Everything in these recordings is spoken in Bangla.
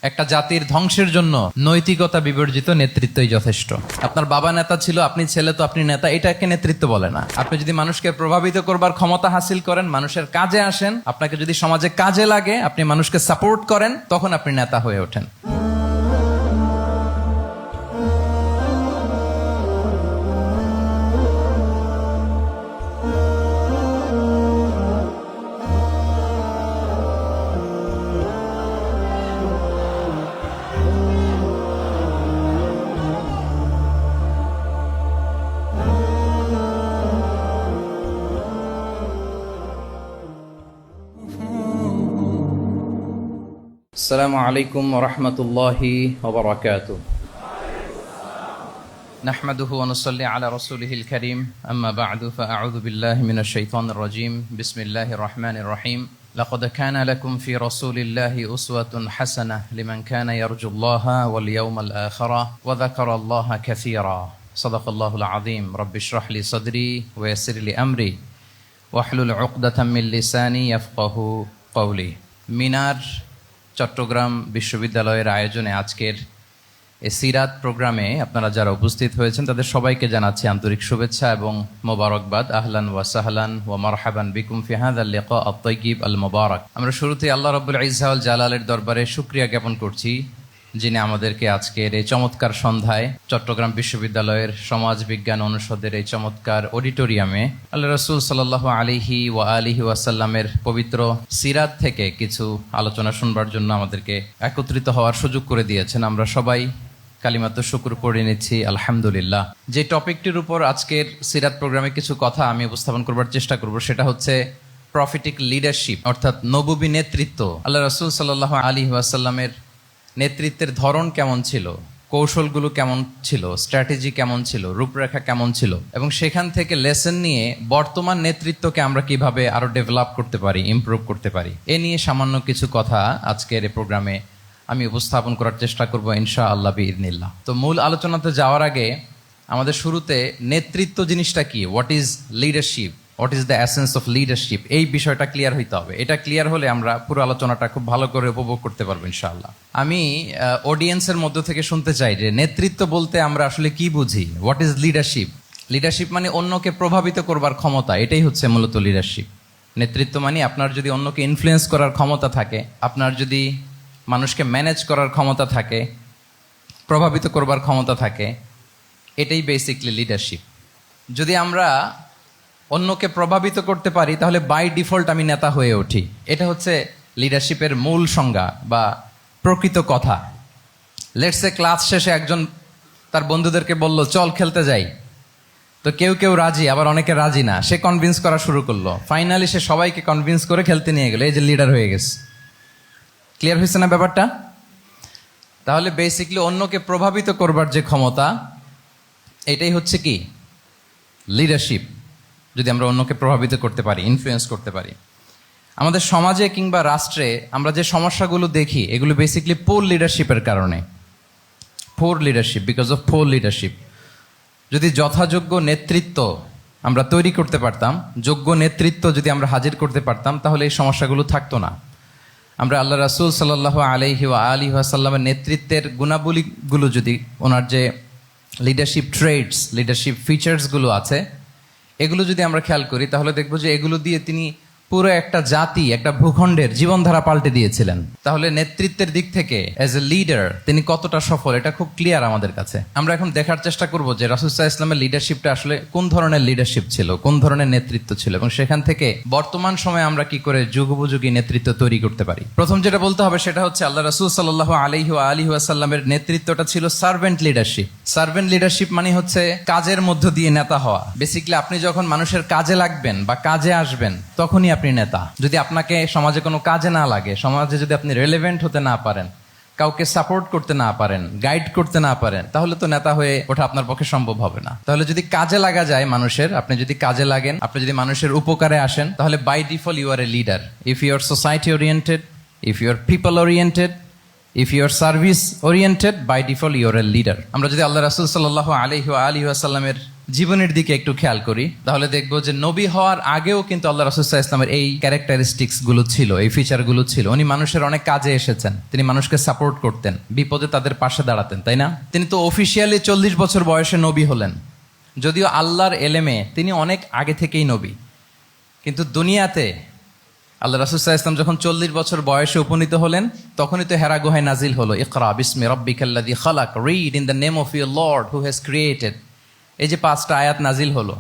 একটা জাতির ধ্বংসের জন্য নৈতিকতা বিবর্জিত নেতৃত্বই যথেষ্ট। আপনার বাবা নেতা ছিল, আপনি ছেলে, তো আপনি নেতা, এটাকে নেতৃত্ব বলে না। আপনি যদি মানুষকে প্রভাবিত করবার ক্ষমতা হাসিল করেন, মানুষের কাজে আসেন, আপনাকে যদি সমাজে কাজে লাগে, আপনি মানুষকে সাপোর্ট করেন, তখন আপনি নেতা হয়ে ওঠেন। السلام عليكم ورحمة الله وبركاته. نحمده ونصلي على رسوله الكريم. أما بعد فأعوذ بالله من الشيطان الرجيم. بسم الله الرحمن الرحيم. لقد كان لكم في رسول الله أسوة حسنة لمن كان يرجو الله واليوم الآخر وذكر الله كثيرا. صدق الله العظيم. رب اشرح لي صدري ويسر لي أمري واحلل عقدة من لساني يفقه قولي. মিনার চট্টগ্রাম বিশ্ববিদ্যালয়ের আয়োজনে আজকের এই সিরাত প্রোগ্রামে আপনারা যারা উপস্থিত হয়েছেন তাদের সবাইকে জানাচ্ছি আন্তরিক শুভেচ্ছা এবং মোবারকবাদ। আহলান ওয়া সাহলান ওয়া মারহাবান বিকুম ফি হাযাল লিকা আত-তাইয়িব আল মুবারাক। আমরা শুরুতেই আল্লাহ রাব্বুল ইজ্জা ওয়াল জালালের দরবারে শুকরিয়া জ্ঞাপন করছি, যিনি আমাদেরকে আজকের এই চমৎকার সন্ধ্যায় চট্টগ্রাম বিশ্ববিদ্যালয়ের সমাজ বিজ্ঞান অনুষদের এই চমৎকার অডিটোরিয়ামে আল্লাহ রাসূল সাল্লাল্লাহু আলাইহি ওয়া আলিহি ওয়াসাল্লামের পবিত্র সিরাত থেকে কিছু আলোচনা শুনবার জন্য আমাদেরকে একত্রিত হওয়ার সুযোগ করে দিয়েছেন। আমরা সবাই কালিমাত শুকর পড়ে নিচ্ছি আলহামদুলিল্লাহ। যে টপিকটির উপর আজকের সিরাত প্রোগ্রামে কিছু কথা আমি উপস্থাপন করবার চেষ্টা করব সেটা হচ্ছে প্রফেটিক লিডারশিপ, অর্থাৎ নবুবী নেতৃত্ব। আল্লাহ রাসূল সাল্লাল্লাহু আলাইহি ওয়াসাল্লামের নেতৃত্বের ধরন কেমন ছিল, কৌশলগুলো কেমন ছিল, স্ট্র্যাটেজি কেমন ছিল, রূপরেখা কেমন ছিল, এবং সেখান থেকে লেসন নিয়ে বর্তমান নেতৃত্বকে আমরা কিভাবে আরো ডেভেলপ করতে পারি, ইমপ্রুভ করতে পারি, এ নিয়ে সামান্য কিছু কথা আজকের এই প্রোগ্রামে আমি উপস্থাপন করার চেষ্টা করব ইনশাআল্লাহ বিইذنিল্লাহ। তো মূল আলোচনাতে যাওয়ার আগে আমাদের শুরুতে নেতৃত্ব জিনিসটা কি, what is leadership, what is the essence of leadership, এই বিষয়টা ক্লিয়ার হইতে হবে। এটা ক্লিয়ার হলে আমরা পুরো আলোচনাটা খুব ভালো করে উপভোগ করতে পারবো ইনশাআল্লাহ। আমি অডিয়েন্সের মধ্য থেকে শুনতে চাই যে নেতৃত্ব বলতে আমরা আসলে কি বুঝি, হোয়াট ইজ লিডারশিপ। লিডারশিপ মানে অন্যকে প্রভাবিত করবার ক্ষমতা, এটাই হচ্ছে মূলত লিডারশিপ। নেতৃত্ব মানে আপনার যদি অন্যকে ইনফ্লুয়েন্স করার ক্ষমতা থাকে, আপনার যদি মানুষকে ম্যানেজ করার ক্ষমতা থাকে, প্রভাবিত করবার ক্ষমতা থাকে, এটাই বেসিকলি লিডারশিপ। যদি আমরা অন্যকে প্রভাবিত করতে পারি তাহলে বাই ডিফল্ট আমি নেতা হয়ে উঠি। এটা হচ্ছে লিডারশিপের মূল সংজ্ঞা বা প্রকৃত কথা। লেটস সে ক্লাস শেষে একজন তার বন্ধুদেরকে বলল চল খেলতে যাই, তো কেউ কেউ রাজি, আবার অনেকে রাজি না। সে কনভিন্স করা শুরু করলো, ফাইনালি সে সবাইকে কনভিন্স করে খেলতে নিয়ে গেল, এই যে লিডার হয়ে গেছে। ক্লিয়ার হয়েছে না ব্যাপারটা? তাহলে বেসিকলি অন্যকে প্রভাবিত করবার যে ক্ষমতা, এটাই হচ্ছে কি লিডারশিপ। যদি আমরা অন্যকে প্রভাবিত করতে পারি, ইনফ্লুয়েন্স করতে পারি। আমাদের সমাজে কিংবা রাষ্ট্রে আমরা যে সমস্যাগুলো দেখি, এগুলো বেসিকলি পোর লিডারশিপের কারণে। Poor leadership, because of poor leadership. যদি যথাযোগ্য নেতৃত্ব আমরা তৈরি করতে পারতাম, যোগ্য নেতৃত্ব যদি আমরা হাজির করতে পারতাম, তাহলে এই সমস্যাগুলো থাকতো না। আমরা আল্লাহ রাসূল সাল্লাল্লাহু আলাইহি ওয়া আলিহি ওয়াসাল্লামের নেতৃত্বের গুণাবলীগুলো, যদি ওনার যে লিডারশিপ ট্রেডস, লিডারশিপ ফিচার্সগুলো আছে, এগুলো যদি আমরা খেয়াল করি তাহলে দেখবো যে এগুলো দিয়ে তিনি পুরো একটা জাতি, একটা ভূখণ্ডের জীবনধারা পাল্টে দিয়েছিলেন। তাহলে নেতৃত্বের দিক থেকে অ্যাজ এ লিডার তিনি কতটা সফল, এটা খুব ক্লিয়ার আমাদের কাছে। আমরা এখন দেখার চেষ্টা করব যে রাসূল সাল্লাল্লাহু আলাইহি ওয়াসাল্লামের লিডারশিপটা আসলে কোন ধরনের লিডারশিপ ছিল, কোন ধরনের নেতৃত্ব ছিল, এবং সেখান থেকে বর্তমান সময়ে আমরা কি করে যুগোপযোগী নেতৃত্ব তৈরি করতে পারি। প্রথম যেটা বলতে হবে সেটা হচ্ছে আল্লাহ রাসূল সাল্লাল্লাহু আলাইহি ওয়া আলিহি ওয়াসাল্লামের নেতৃত্বটা ছিল সার্ভেন্ট লিডারশিপ। সার্ভেন্ট লিডারশিপ মানে হচ্ছে কাজের মধ্য দিয়ে নেতা হওয়া। বেসিক্যালি আপনি যখন মানুষের কাজে লাগবেন বা কাজে আসবেন, তখনই আপনি নেতা। যদি আপনাকে সমাজে কোনো কাজে না লাগে, সমাজে যদি আপনি রেলেভেন্ট হতে না পারেন, কাউকে সাপোর্ট করতে না পারেন, গাইড করতে না পারেন, তাহলে তো নেতা হয়ে ওঠা আপনার পক্ষে সম্ভব হবে না। তাহলে যদি কাজে লাগা যায় মানুষের, আপনি যদি কাজে লাগেন, আপনি যদি মানুষের উপকারে আসেন, তাহলে by default you are a leader. If you are society oriented, if you are people oriented, if you are service oriented, by default you are a leader. আমরা যদি আল্লাহ রাসূল সাল্লাল্লাহু আলাইহি ওয়া আলিহি ওয়াসাল্লামের জীবনের দিকে একটু খেয়াল করি, তাহলে দেখবো যে নবী হওয়ার আগেও কিন্তু আল্লাহ রাসূল সাল্লাল্লাহু আলাইহি ওয়াসাল্লামের এই ক্যারেক্টারিস্টিক্স গুলো ছিল, এই ফিচার গুলো ছিল। উনি মানুষের অনেক কাজে এসেছেন, তিনি মানুষকে সাপোর্ট করতেন, বিপদে তাদের পাশে দাঁড়াতেন, তাই না? তিনি তো অফিসিয়ালি 40 বছর বয়সে নবী হলেন, যদিও আল্লাহর এলেমে তিনি অনেক আগে থেকেই নবী। কিন্তু দুনিয়াতে আল্লাহ রাসূল সাল্লাল্লাহু আলাইহি ওয়াসাল্লাম যখন 40 বছর বয়সে উপনীত হলেন, তখনই তো হেরা গুহায় নাজিল হলো, ইকরা বিসমি রাব্বিকাল্লাযী খালাক, read in the name of your lord who has created. এই যে 5টা আয়াত নাজিল হলো,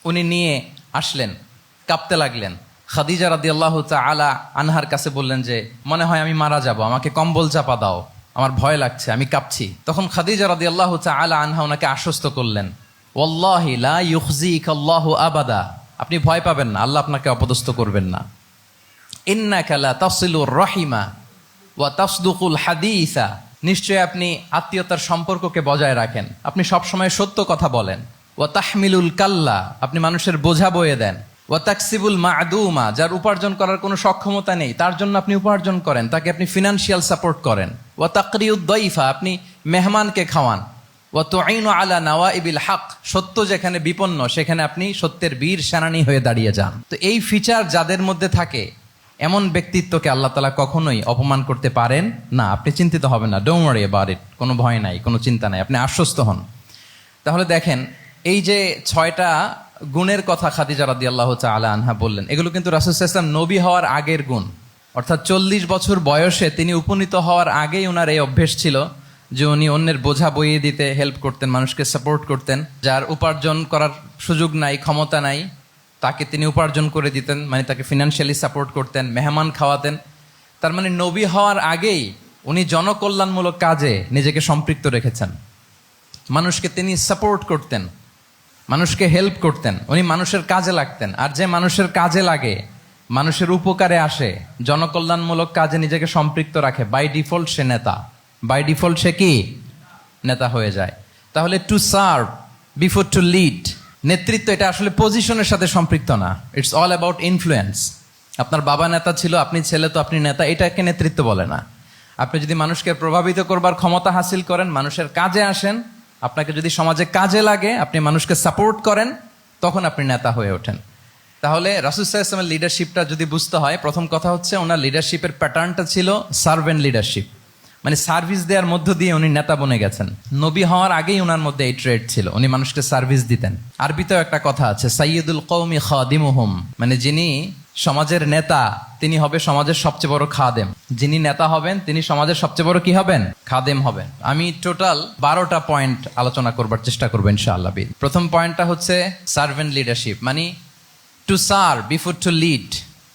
উনি নিয়ে আসলেন, কাঁপতে লাগলেন। খাদিজা রাদিয়াল্লাহু তাআলা আনহার কাছে বললেন যে মনে হয় আমি মারা যাব, আমাকে কম্বল চাপা দাও, আমার ভয় লাগছে, আমি কাঁপছি। তখন খাদিজা রাদিয়াল্লাহু তাআলা আনহা ওনাকে আশ্বস্ত করলেন, ওয়াল্লাহি লা ইউখজিকাল্লাহু আবাদা, আপনি ভয় পাবেন না, আল্লাহ আপনাকে অপদস্থ করবেন না। ইন্নাকা লা তাসিলুর রাহিমা ওয়া তাসদুকুল হাদিসা, নিশ্চয় আপনি আত্মীয়তার সম্পর্ককে বজায় রাখেন, আপনি সবসময় সত্য কথা বলেন। ওয়া তাহমিলুল কাল্লা, আপনি মানুষের বোঝা বয়ে দেন। ওয়া তাকসিবুল মা'দুমা, যার উপার্জন করার কোনো সক্ষমতা নেই তার জন্য আপনি উপার্জন করেন, তাকে আপনি ফিনান্সিয়াল সাপোর্ট করেন। ওয়া তাকরিউদ দাইফা, আপনি মেহমানকে খাওয়ান। ওয়া তুঈনু আলা নাওয়াইবিল হক, সত্য যেখানে বিপন্ন সেখানে আপনি সত্যের বীর সেনানী হয়ে দাঁড়িয়ে যান। তো এই ফিচার যাদের মধ্যে থাকে, এমন ব্যক্তিত্বকে আল্লাহ তাআলা কখনোই অপমান করতে পারেন না। আপনি চিন্তিত হবেন না, ডোন্ট ওয়ারি অ্যাবাউট ইট, কোনো ভয় নাই, কোনো চিন্তা নাই, আপনি আশ্বস্ত হন। তাহলে দেখেন, এই যে 6টা গুণের কথা খাদিজা রাদিয়াল্লাহু তাআলা আনহা বললেন, এগুলো কিন্তু রাসূল সাল্লাল্লাহু আলাইহি ওয়াসাল্লাম নবী হওয়ার আগের গুণ, অর্থাৎ 40 বছর বয়সে তিনি উপনীত হওয়ার আগেই ওনার এই অভ্যেস ছিল যে উনি অন্যের বোঝা বইয়ে দিতে হেল্প করতেন, মানুষকে সাপোর্ট করতেন। যার উপার্জন করার সুযোগ নাই, ক্ষমতা নাই, তাকে তিনি উপার্জন করে দিতেন, মানে তাকে ফিনান্সিয়ালি সাপোর্ট করতেন, মেহমান খাওয়াতেন। তার মানে নবী হওয়ার আগেই উনি জনকল্যাণমূলক কাজে নিজেকে সম্পৃক্ত রেখেছেন, মানুষকে তিনি সাপোর্ট করতেন, মানুষকে হেল্প করতেন, উনি মানুষের কাজে লাগতেন। আর যে মানুষের কাজে লাগে, মানুষের উপকারে আসে, জনকল্যাণমূলক কাজে নিজেকে সম্পৃক্ত রাখে, বাই ডিফল্ট সে নেতা, বাই ডিফল্ট সে কি নেতা হয়ে যায়। তাহলে to serve before to lead, নেতৃত্ব এটা আসলে পজিশনের সাথে সম্পৃক্ত না, ইটস অল অ্যাবাউট ইনফ্লুয়েন্স। আপনার বাবা নেতা ছিল, আপনি ছেলে, তো আপনি নেতা, এটাকে নেতৃত্ব বলে না। আপনি যদি মানুষকে প্রভাবিত করবার ক্ষমতা হাসিল করেন, মানুষের কাজে আসেন, আপনাকে যদি সমাজে কাজে লাগে, আপনি মানুষকে সাপোর্ট করেন, তখন আপনি নেতা হয়ে ওঠেন। তাহলে রাসূল সাল্লাল্লাহু আলাইহি ওয়াসাল্লামের লিডারশিপটা যদি বুঝতে হয়, প্রথম কথা হচ্ছে ওনার লিডারশিপের প্যাটার্নটা ছিল সার্ভেন্ট লিডারশিপ, মানে সার্ভিস দেওয়ার মধ্য দিয়ে উনি নেতা বনে গেছেন। নবী হওয়ার আগেই ওনার মধ্যে এই ট্রেড ছিল, উনি মানুষকে সার্ভিস দিতেন। আরবিতেও একটা কথা আছে, সাইয়্যিদুল কওমি খাদিমুহুম, মানে যিনি সমাজের নেতা তিনি হবে সমাজের সবচেয়ে বড় খাদেম। যিনি নেতা হবেন তিনি সমাজের সবচেয়ে বড় কি হবেন? খাদেম হবেন। আমি টোটাল 12টা পয়েন্ট আলোচনা করবার চেষ্টা করবো ইনশাআল্লাহ। প্রথম পয়েন্টটা হচ্ছে সার্ভেন্ট লিডারশিপ, মানে to serve before to lead.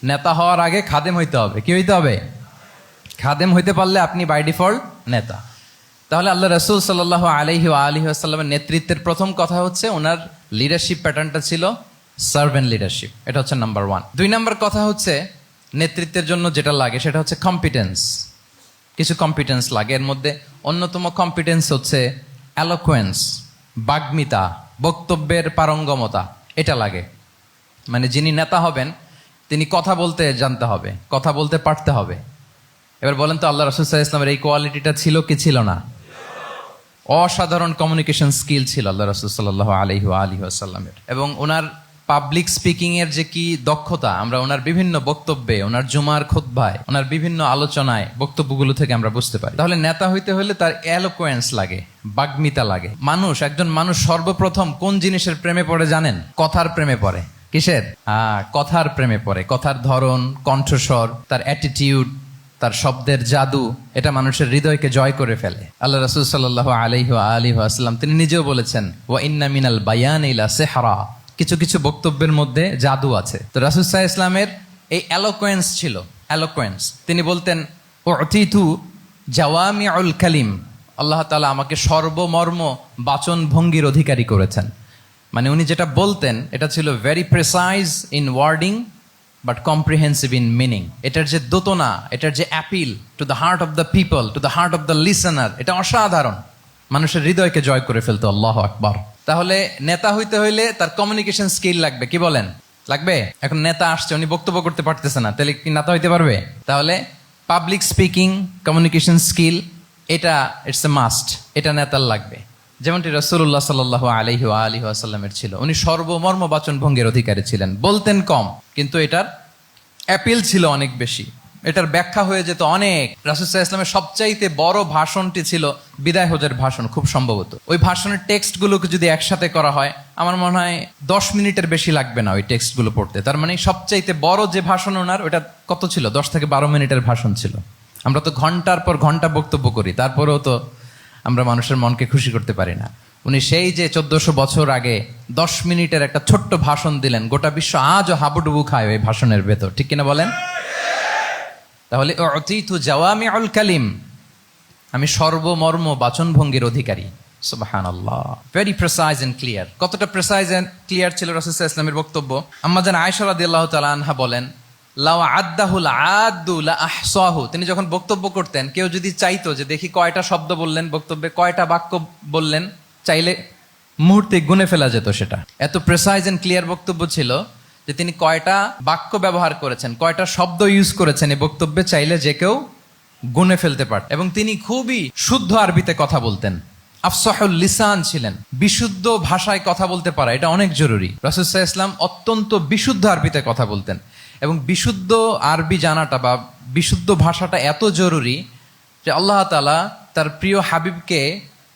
নেতা হওয়ার আগে খাদেম হইতে হবে। কি হইতে হবে? খাদেম হইতে পারলে আপনি বাই ডিফল্ট নেতা। তাহলে আল্লাহ রাসূল সাল্লাল্লাহু আলাইহি ওয়া আলিহি ওয়াসাল্লামের নেতৃত্বের প্রথম কথা হচ্ছে ওনার লিডারশিপ প্যাটার্নটা ছিল সার্ভেন্ট লিডারশিপ। এটা হচ্ছে নাম্বার 1। 2 নাম্বার কথা হচ্ছে নেতৃত্বের জন্য যেটা লাগে সেটা হচ্ছে কম্পিটেন্স। কিছু কম্পিটেন্স লাগে, এর মধ্যে অন্যতম কম্পিটেন্স হচ্ছে অ্যালোকুয়েন্স, বাগ্মিতা, বক্তব্যের পারঙ্গমতা, এটা লাগে। মানে যিনি নেতা হবেন তিনি কথা বলতে জানতে হবে, কথা বলতে পারতে হবে। এবার বলেন তো, আল্লাহ রাসূল সাল্লাল্লাহু আলাইহি ওয়াসাল্লামের এই কোয়ালিটিটা ছিল কি ছিল না? অসাধারণ কমিউনিকেশন স্কিল ছিল আল্লাহ রাসূল সাল্লাল্লাহু আলাইহি ওয়াসাল্লামের। এবং ওনার পাবলিক স্পিকিং এর যে কি দক্ষতা, আমরা ওনার বিভিন্ন বক্তব্যে, ওনার জুমার খুতবায়, ওনার বিভিন্ন আলোচনায়, বক্তব্যগুলো থেকে আমরা বুঝতে পারি। তাহলে নেতা হইতে হলে তার এলোকোয়েন্স লাগে, বাগ্মিতা লাগে। একজন মানুষ সর্বপ্রথম কোন জিনিসের প্রেমে পড়ে জানেন? কথার প্রেমে পড়ে। কিসের? কথার প্রেমে পড়ে। কথার ধরন, কণ্ঠস্বর, তার অ্যাটিটিউড, তার শব্দের জাদু, এটা মানুষের হৃদয়কে জয় করে ফেলে। আল্লাহ রাসূল সাল্লাল্লাহু আলাইহি ওয়াসাল্লাম তিনি নিজেও বলেছেন, ওয়া ইন্না মিনাল বায়ানি লা সিহরা, কিছু কিছু বক্তব্যের মধ্যে জাদু আছে। তো রাসূল সাল্লাল্লাহু আলাইহি ওয়াসাল্লামের এই এলোকোয়েন্স ছিল, এলোকোয়েন্স। তিনি বলতেন, উতিতু জাওয়ামিউল কালিম, আল্লাহ তাআলা আমাকে সর্বমর্ম বাচন ভঙ্গির অধিকারী করেছেন। মানে উনি যেটা বলতেন এটা ছিল very precise in wording but comprehensive in meaning. এটার যে দোতনা, এটার যে appeal to the heart of the people, to the heart of the listener, এটা অসাধারণ, মানুষের হৃদয়কে জয় করে ফেলতো। আল্লাহু আকবার। তাহলে নেতা হইতে হইলে তার কমিউনিকেশন স্কিল লাগবে। কি বলেন? লাগবে। এখন নেতা আসছে, উনি বক্তব্য করতে পারতেছে না, তাহলে কি নেতা হইতে পারবে? তাহলে পাবলিক স্পিকিং, কমিউনিকেশন স্কিল, এটা ইটস এ মাস্ট, এটা নেতার লাগবে। যেমনটি রাসূলুল্লাহ সাল্লাল্লাহু আলাইহি ওয়া আলিহি ওয়াসাল্লামের ছিল। উনি সর্বমর্ম বাচন ভঙ্গির অধিকারী ছিলেন, বলতেন কম কিন্তু এটার অ্যাপিল ছিল অনেক বেশি, এটার ব্যাখ্যা হয়ে যেত অনেক। রাসূল সাল্লাল্লাহু আলাইহি ওয়াসাল্লামের সবচাইতে বড় ভাষণটি ছিল বিদায় হজের ভাষণ, খুব সম্ভবত। ওই ভাষণের টেক্সটগুলোকে যদি একসাথে করা হয় আমার মনে হয় 10 মিনিটের বেশি লাগবে না ওই টেক্সটগুলো পড়তে। তার মানে সবচাইতে বড় যে ভাষণ ওনার, ওটা কত ছিল? 10 থেকে 12 মিনিটের ভাষণ ছিল। আমরা তো ঘন্টার পর ঘন্টা বক্তব্য করি, তারপরেও তো আমরা মানুষের মনকে খুশি করতে পারি না। উনি সেই যে 1400 বছর আগে 10 মিনিটের একটা ছোট্ট ভাষণ দিলেন, গোটা বিশ্ব আজও হাবুডুবু খায় ওই ভাষণের ভেতর, ঠিক কিনা বলেন? তাহলে উতিতু জাওয়ামিউল কালিম, আমি সর্বমর্ম বাচনভঙ্গির অধিকারী। সুবহানাল্লাহ, ভেরি প্রিসাইজ এন্ড ক্লিয়ার। কতটা প্রিসাইজ এন্ড ক্লিয়ার ছিল রাসূল সাল্লাল্লাহু আলাইহি ওয়াসাল্লামের বক্তব্য? আম্মা জান আয়েশা রাদিয়াল্লাহু তাআলা আনহা বলেন, লাউ আদ্দাহুল আদ্দু লা আহসাহু। তিনি যখন বক্তব্য করতেন, কেউ যদি চাইতো যে দেখি কয়টা শব্দ বললেন বক্তব্যে, কয়টা বাক্য বললেন, চাইলে মুহূর্তে গুনে ফেলা যেত সেটা। এত প্রিসাইজ এন্ড ক্লিয়ার বক্তব্য ছিল যে তিনি কয়টা বাক্য ব্যবহার করেছেন, কয়টা শব্দ ইউজ করেছেন এই বক্তব্যে, চাইলে যে কেউ গুনে ফেলতে পারত। এবং তিনি খুবই শুদ্ধ আরবিতে কথা বলতেন, আফসাহুল লিসান ছিলেন। বিশুদ্ধ ভাষায় কথা বলতে পারা এটা অনেক জরুরি। রাসূল সাল্লাল্লাহু আলাইহি ওয়াসাল্লাম অত্যন্ত বিশুদ্ধ আরবিতে কথা বলতেন, এবং বিশুদ্ধ আরবি জানাটা বা বিশুদ্ধ ভাষাটা এত জরুরি যে আল্লাহ তাআলা তার প্রিয় হাবিবকে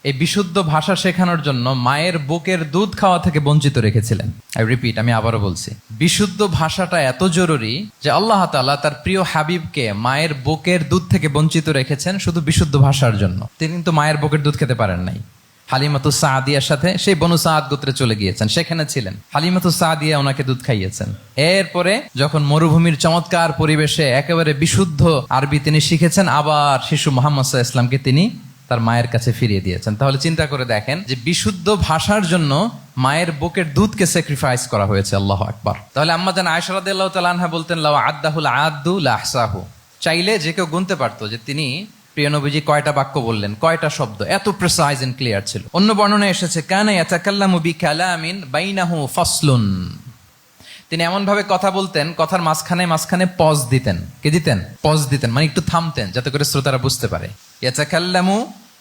এই বিশুদ্ধ ভাষা শেখানোর জন্য মায়ের বুকের দুধ খাওয়া থেকে বঞ্চিত রেখেছিলেন। আই রিপিট, আমি আবারও বলছি, বিশুদ্ধ ভাষাটা এত জরুরি যে আল্লাহ তাআলা তার প্রিয় হাবিবকে মায়ের বুকের দুধ থেকে বঞ্চিত রেখেছেন শুধু বিশুদ্ধ ভাষার জন্য। তিনি কিন্তু মায়ের বুকের দুধ খেতে পারেন নাই। হালিমাতু সাদিয়ার সাথে সেই বনু সাদ গোত্রে চলে গিয়েছেন, সেখানে ছিলেন। হালিমাতু সাদিয়া ওনাকে দুধ খাইয়েছেন। এরপরে যখন মরুভূমির চমৎকার পরিবেশে একেবারে বিশুদ্ধ আরবি তিনি শিখেছেন, আবার শিশু মুহাম্মদ সাল্লাল্লাহু আলাইহি ওয়াসাল্লামকে তিনি তার মায়ের কাছে ফিরিয়ে দিয়েছেন। তাহলে চিন্তা করে দেখেন যে বিশুদ্ধ ভাষার জন্য মায়ের বুকের দুধকে স্যাক্রিফাইস করা হয়েছে। আল্লাহু আকবার। তাহলে আম্মা জান আয়েশা রাদিয়াল্লাহু তাআলা আনহা বলতেন, লাউ আদ্দাহুল আদ্দু লা আহসাহু। চাইলে যে কেউ গুনতে পারতো যে তিনি প্রিয় নবীজি কয়টা বাক্য বললেন, কয়টা শব্দ। এত প্রিসাইজ এন্ড ক্লিয়ার ছিল। অন্য বর্ণনায় এসেছে, কানা ইয়াতাকাল্লামু বিকালামিন বাইনাহু ফাসলুন। তিনি এমন ভাবে কথা বলতেন, কথার মাঝখানে মাঝখানে পজ দিতেন। কে দিতেন? পজ দিতেন, মানে একটু থামতেন যাতে করে শ্রোতারা বুঝতে পারে। ইয়াতাকাল্লামু